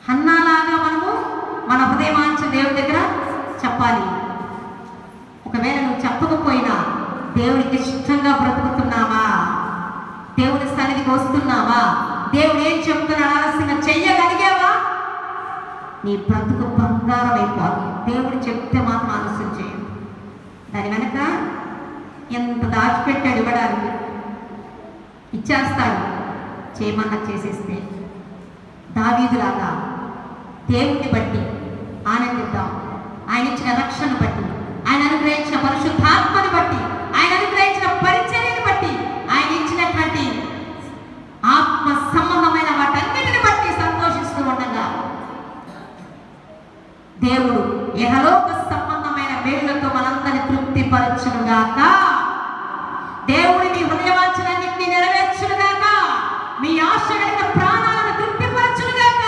హన్నాలాగా మనము మన హృదయవాంఛ దేవుడి దగ్గర చెప్పాలి. ఒకవేళ నువ్వు చెప్పకపోయినా దేవుడికి ఇష్టంగా బ్రతుకుతున్నావా? దేవుడి సన్నిధికి వస్తున్నావా? దేవుడు ఏం చెప్తున్నాడు ఆలస్యంగా చెయ్యగలిగావా? నీ బ్రతుకు బంగారం అయిపోవాలి. దేవుడు చెప్తే మాత్రం ఆలస్యం చేయదు. దాని వెనక ఎంత దాచిపెట్టాడు ఇవ్వడానికి, ఇచ్చేస్తాడు. చేయమన్నా చేసేస్తే దావీదులాగా దేవుడిని బట్టి ఆనందిద్దాం. ఆయన ఇచ్చిన రక్షణ బట్టి, ఆయన అనుగ్రహించిన పరిశుద్ధాత్మని బట్టి, ఆయన అనుగ్రహించిన పరిచర్యని బట్టి, ఆయన ఇచ్చినటువంటి ఆత్మ సంబంధమైన వాటన్నిటిని బట్టి సంతోషిస్తూ ఉండగా దేవుడు యెహోవా సంబంధమైన మేలులతో మనందరిని తృప్తిపరచునుగాక. దేవుడి మీ హృదయవాంఛలన్నింటినీ నెరవేర్చునుగాక. మీ ఆశ కలిగిన ప్రాణాలను తృప్తిపరచునుగాక.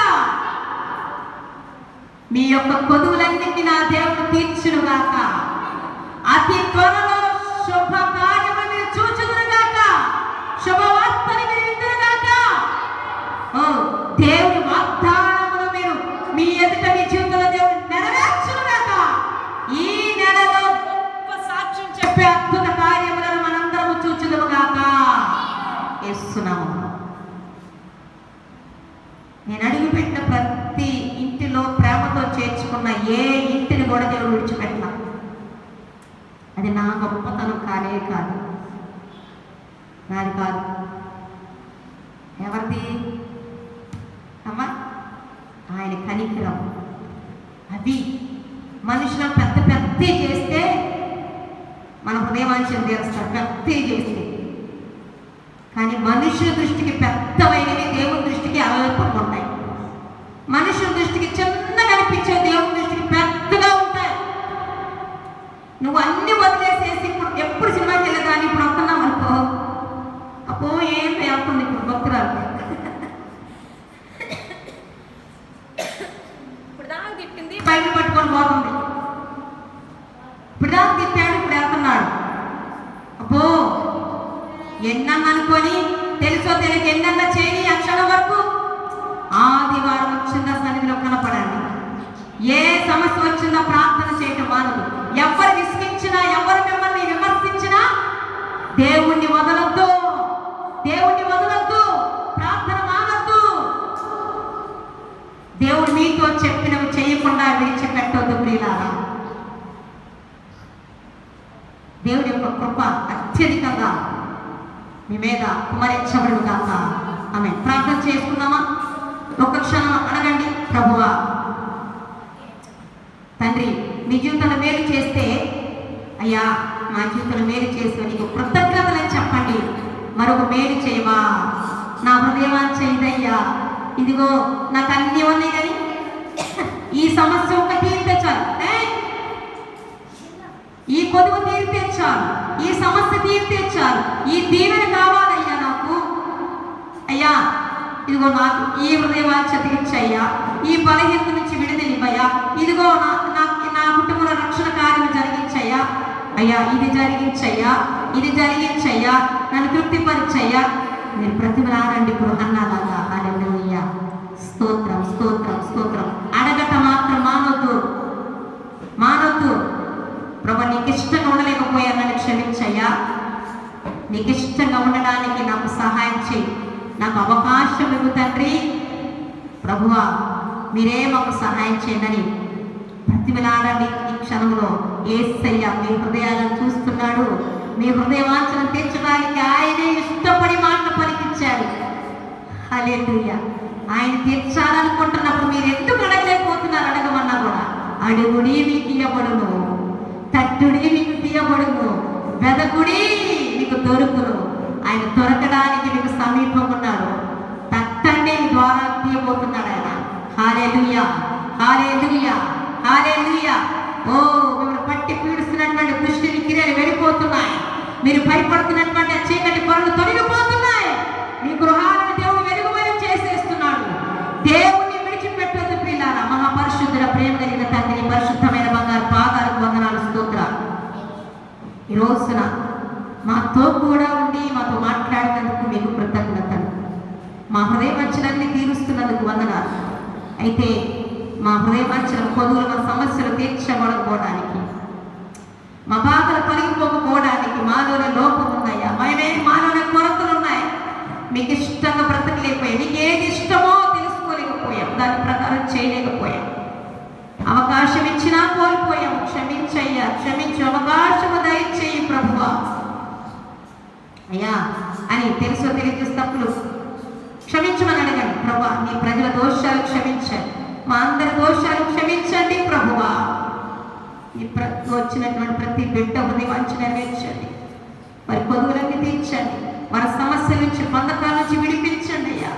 మీ యొక్క కొదువులన్నింటినీ నా దేవుడు తీర్చునుగాక. అతి త్వరలో శుభ కార్యము మీరు చూచుదురుగాక. శుభవార్తని మీరు విందురుగాక. దేవుని వాగ్దానమును మీరు మీ ఎదుట మీ జీవితంలో దేవుడు నెరవేర్చునుగాక. ఈ నెలలో గొప్ప సాక్ష్యం చెప్పే అద్భుత కార్యములను మనందరము చూచుదురుగాక. యేసునామములో నేను అడుగుపెట్టిన ప్రతి ఇంటిలో ప్రేమతో చేర్చుకున్న ఏ ఇంటిని కూడా దేవుడు విడిచిపెట్టినా. అది నా గొప్పతనం కానే కాదు, నాది కాదు. ఎవరిది అమ్మా? ఆయన కనికరం. అవి మనుషులను పెద్ద పెద్ద చేస్తే మన హృదయవాంఛను తీరుస్తారు, పెద్ద చేస్తే. కానీ మనుషుల దృష్టికి పెద్దవైనవి దేవుని దృష్టికి అలవైపుగా ఉంటాయి. మనుషుల దృష్టికి చిన్నగా అనిపించే దేవుని దృష్టికి పెద్దగా ఉంటాయి. నువ్వు అన్ని వదిలేసేసి ఎప్పుడు సినిమాకి వెళ్ళగాని ఇప్పుడు వస్తున్నావు అనుకో, అప్పో ఏం వెళ్తుంది ఇప్పుడు భక్తురాలు. ఇప్పుడు దాకా తిట్టింది, బయట పట్టుకొని పోతుంది. ఇప్పుడు దాకా తిట్టాడు, ఇప్పుడు వెళ్తున్నాడు. అబ్బో ఎన్నన్నా అనుకొని తెలుసో తెలియక ఎన్నన్నా చేయని ఆ క్షణం వరకు ఆదివారం వచ్చిందా సన్నిధిలో కనపడండి. ఏ సమస్య వచ్చిందో ప్రార్థన చేయటం మానదు. ఎవరు విసిగించినా, ఎవరు మిమ్మల్ని విమర్శించినా దేవుణ్ణి వదలొద్దు, దేవుణ్ణి వదలొద్దు, ప్రార్థన మానొద్దు. దేవుడు మీతో చెప్పినవి చేయకుండా విడిచిపెట్టు. యొక్క కృప అత్యధికంగా మీ మీద కుమరించబడును గాక. ఆమె ప్రార్థన చేసుకుందామా? ఒక్క క్షణం అడగండి. ప్రభువా తండ్రి, మీ జీవితంలో మేలు చేస్తే అయ్యా మా జీవితంలో మేలు చేస్తే నీకు కృతజ్ఞతలని చెప్పండి. మరొక మేలు చేయవా? నా హృదయవాంఛ ఇదయ్యా, ఇదిగో నాకు అన్నీ ఉన్నాయి కానీ ఈ సమస్య ఒక తీరితే చాలు, ఈ కొదువు తీరితే చాలు, ఈ సమస్య తీరితే చాలు, ఈ దీవెన కావాలయ్యా నాకు. అయ్యా ఇదిగో నాకు ఈ హృదయవాంఛ తీర్చయ్యా, ఈ బలహీనత నుంచి విడుదలివ్వయ్యా, ఇదిగో నా కుటుంబంలో రక్షణ కార్యం జరిగించయ్యా, అయ్యా ఇది జరిగించయ్యా, ఇది జరిగించయ్యా, నన్ను తృప్తిపరిచయ్యా. మీరు ప్రతిమలాడండి ఇప్పుడు అన్నాలాగా. హల్లెలూయా, స్తోత్రం స్తోత్రం స్తోత్రం. అడగట మాత్రం మానొద్దు, మానొద్దు. ప్రభు నీకు ఇష్టంగా ఉండలేకపోయా, నన్ను క్షమించయ్యా, నీకు ఇష్టంగా ఉండడానికి నాకు సహాయం చేయి, నాకు అవకాశం ఇవ్వు తండ్రి. ప్రభువా మీరే మాకు సహాయం చేయదని ప్రతిమలాడండి. ఈ క్షణంలో యేసయ్య మీ హృదయాలను చూస్తున్నాడు. మీ హృదయవాంఛను తీర్చడానికి ఆయనే ఇష్టపడి మాట పలికించాడు. హల్లెలూయా. ఆయన తీర్చాలనుకుంటున్నప్పుడు మీరు ఎందుకు అడగలేకపోతున్నారు? అడగమన్నా కూడా అడుగుడి మీకు ఇయ్యబడును, తట్టుడి మీకు తీయబడును, వెదకుడి మీకు దొరుకును. ఆయన దొరకడానికి మీకు సమీపం ఉన్నాడు. తట్టండి, ద్వారా తీయబోతున్నాడు ఆయన. హల్లెలూయా, హల్లెలూయా, హల్లెలూయా. ఓ మిమ్మల్ని పట్టి పీడిస్తున్నటువంటి దృష్టిని క్రియలు వెళ్ళిపోతున్నాయి. మీరు భయపడుతున్నటువంటి చీకటి పనులు తొలగిపోతున్నాయి. మీ గృహాలను దేవుడు వెలుగుమయం చేసేస్తున్నాడు. దేవుణ్ణి విడిచిపెట్టొద్దు ప్రియులారా. మహాపరిశుద్ధుల ప్రేమ కలిగిన తండ్రి, పరిశుద్ధమైన బంగారు పాదాలకు వందనాలు, స్తోత్రాలు. ఈ రోజున మాతో కూడా ఉండి మాతో మాట్లాడినందుకు మీకు కృతజ్ఞతలు. మా హృదయవాంఛలన్నీ తీరుస్తున్నందుకు వందనాలు. అయితే మా హృదయవాంఛల పొదువులు, మా సమస్యలు తీర్చబడకపోవడానికి, మా బాధలు తొలగిపోకపోవడానికి మాలోనే లోపం ఉన్నాయా, మాలోనే కొరతలు ఉన్నాయి. మీకు ఇష్టంగా బ్రతకలేకపోయాం, మీకు ఏది ఇష్టమో తెలుసుకోలేకపోయాం, దాని ప్రకారం చేయలేకపోయాం, అవకాశం ఇచ్చినా కోల్పోయాం. క్షమించయ్యా, క్షమించు, అవకాశము దయచేయి ప్రభువా అయ్యా అని తెలుసో తెలియజే తప్పులు క్షమించమని అడగండి. ప్రభువా నీ ప్రజల దోషాలు క్షమించండి, మా అందరి దోషాలు క్షమించండి ప్రభువా. వచ్చినటువంటి ప్రతి బిడ్డ హృదయవాంఛ నెరవేర్చండి, వారి పొదువులన్నీ తీర్చండి, వారి సమస్యల నుంచి, బంధకాల నుంచి విడిపించండి అయ్యా,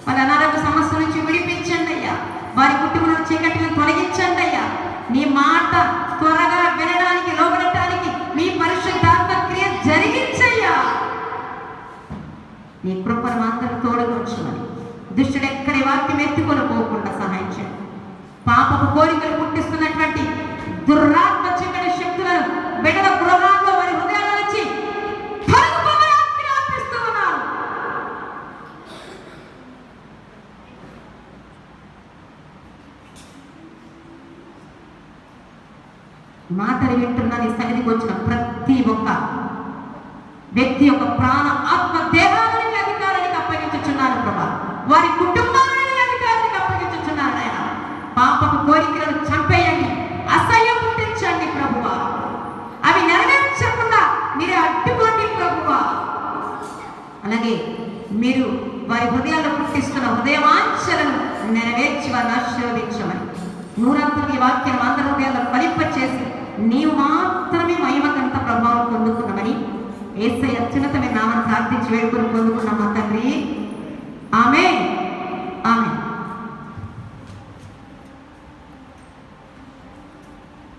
వారి అనారోగ్య సమస్యల నుంచి విడిపించండి అయ్యా, వారి కుటుంబంలో చీకటిని తొలగించండి అయ్యా. నీ మాట త్వరగా వినడానికి, లోబడటానికి మీ పరిశుద్ధాత్మ క్రియ జరిగించయ్యా. నీ కృపను అందరూ తోడుకొచ్చమని, దుష్టుడు ఎక్కడి వాక్యం ఎత్తుకొని పోకుండా సహాయం చేయండి. పాపపు కోరికలు పుట్టిస్తున్నటువంటి దుర్రాత్మ చీకటి శక్తులను బిడ్డల గృహాల్లో వారి హృదయాల నుంచి ఆజ్ఞాపిస్తున్నాను. మాటలు వింటున్న నీ సన్నిధికి వచ్చిన ప్రతి ఒక్క వ్యక్తి యొక్క ప్రాణ, ఆత్మ, దేహాలని అధికారానికి అప్పగించుచున్నాను ప్రభా. వారి కుటుంబాలని అధికారానికి అప్పగించుచున్నాను ఆయన. పాపపు కోరికలను చంపేయండి, అసహ్యం పుట్టించండి ప్రభువా. అవి నెరవేర్చకుండా మీరే అడ్డుకోండి ప్రభువా. అలాగే మీరు వారి హృదయాల్లో పుట్టిస్తున్న హృదయవాంఛలను నెరవేర్చి వారిని ఆశీర్వదించమని, నూరంతుని వాక్యం అందరి హృదయాల్లో ఫలింపచేసి నీవు మాత్రమే మహిమకంత ప్రభావం పొందుకున్నామని యేసయ్య అత్యున్నతమైన నామమున ప్రార్థించి వేడుకొని పొందుకున్నాం.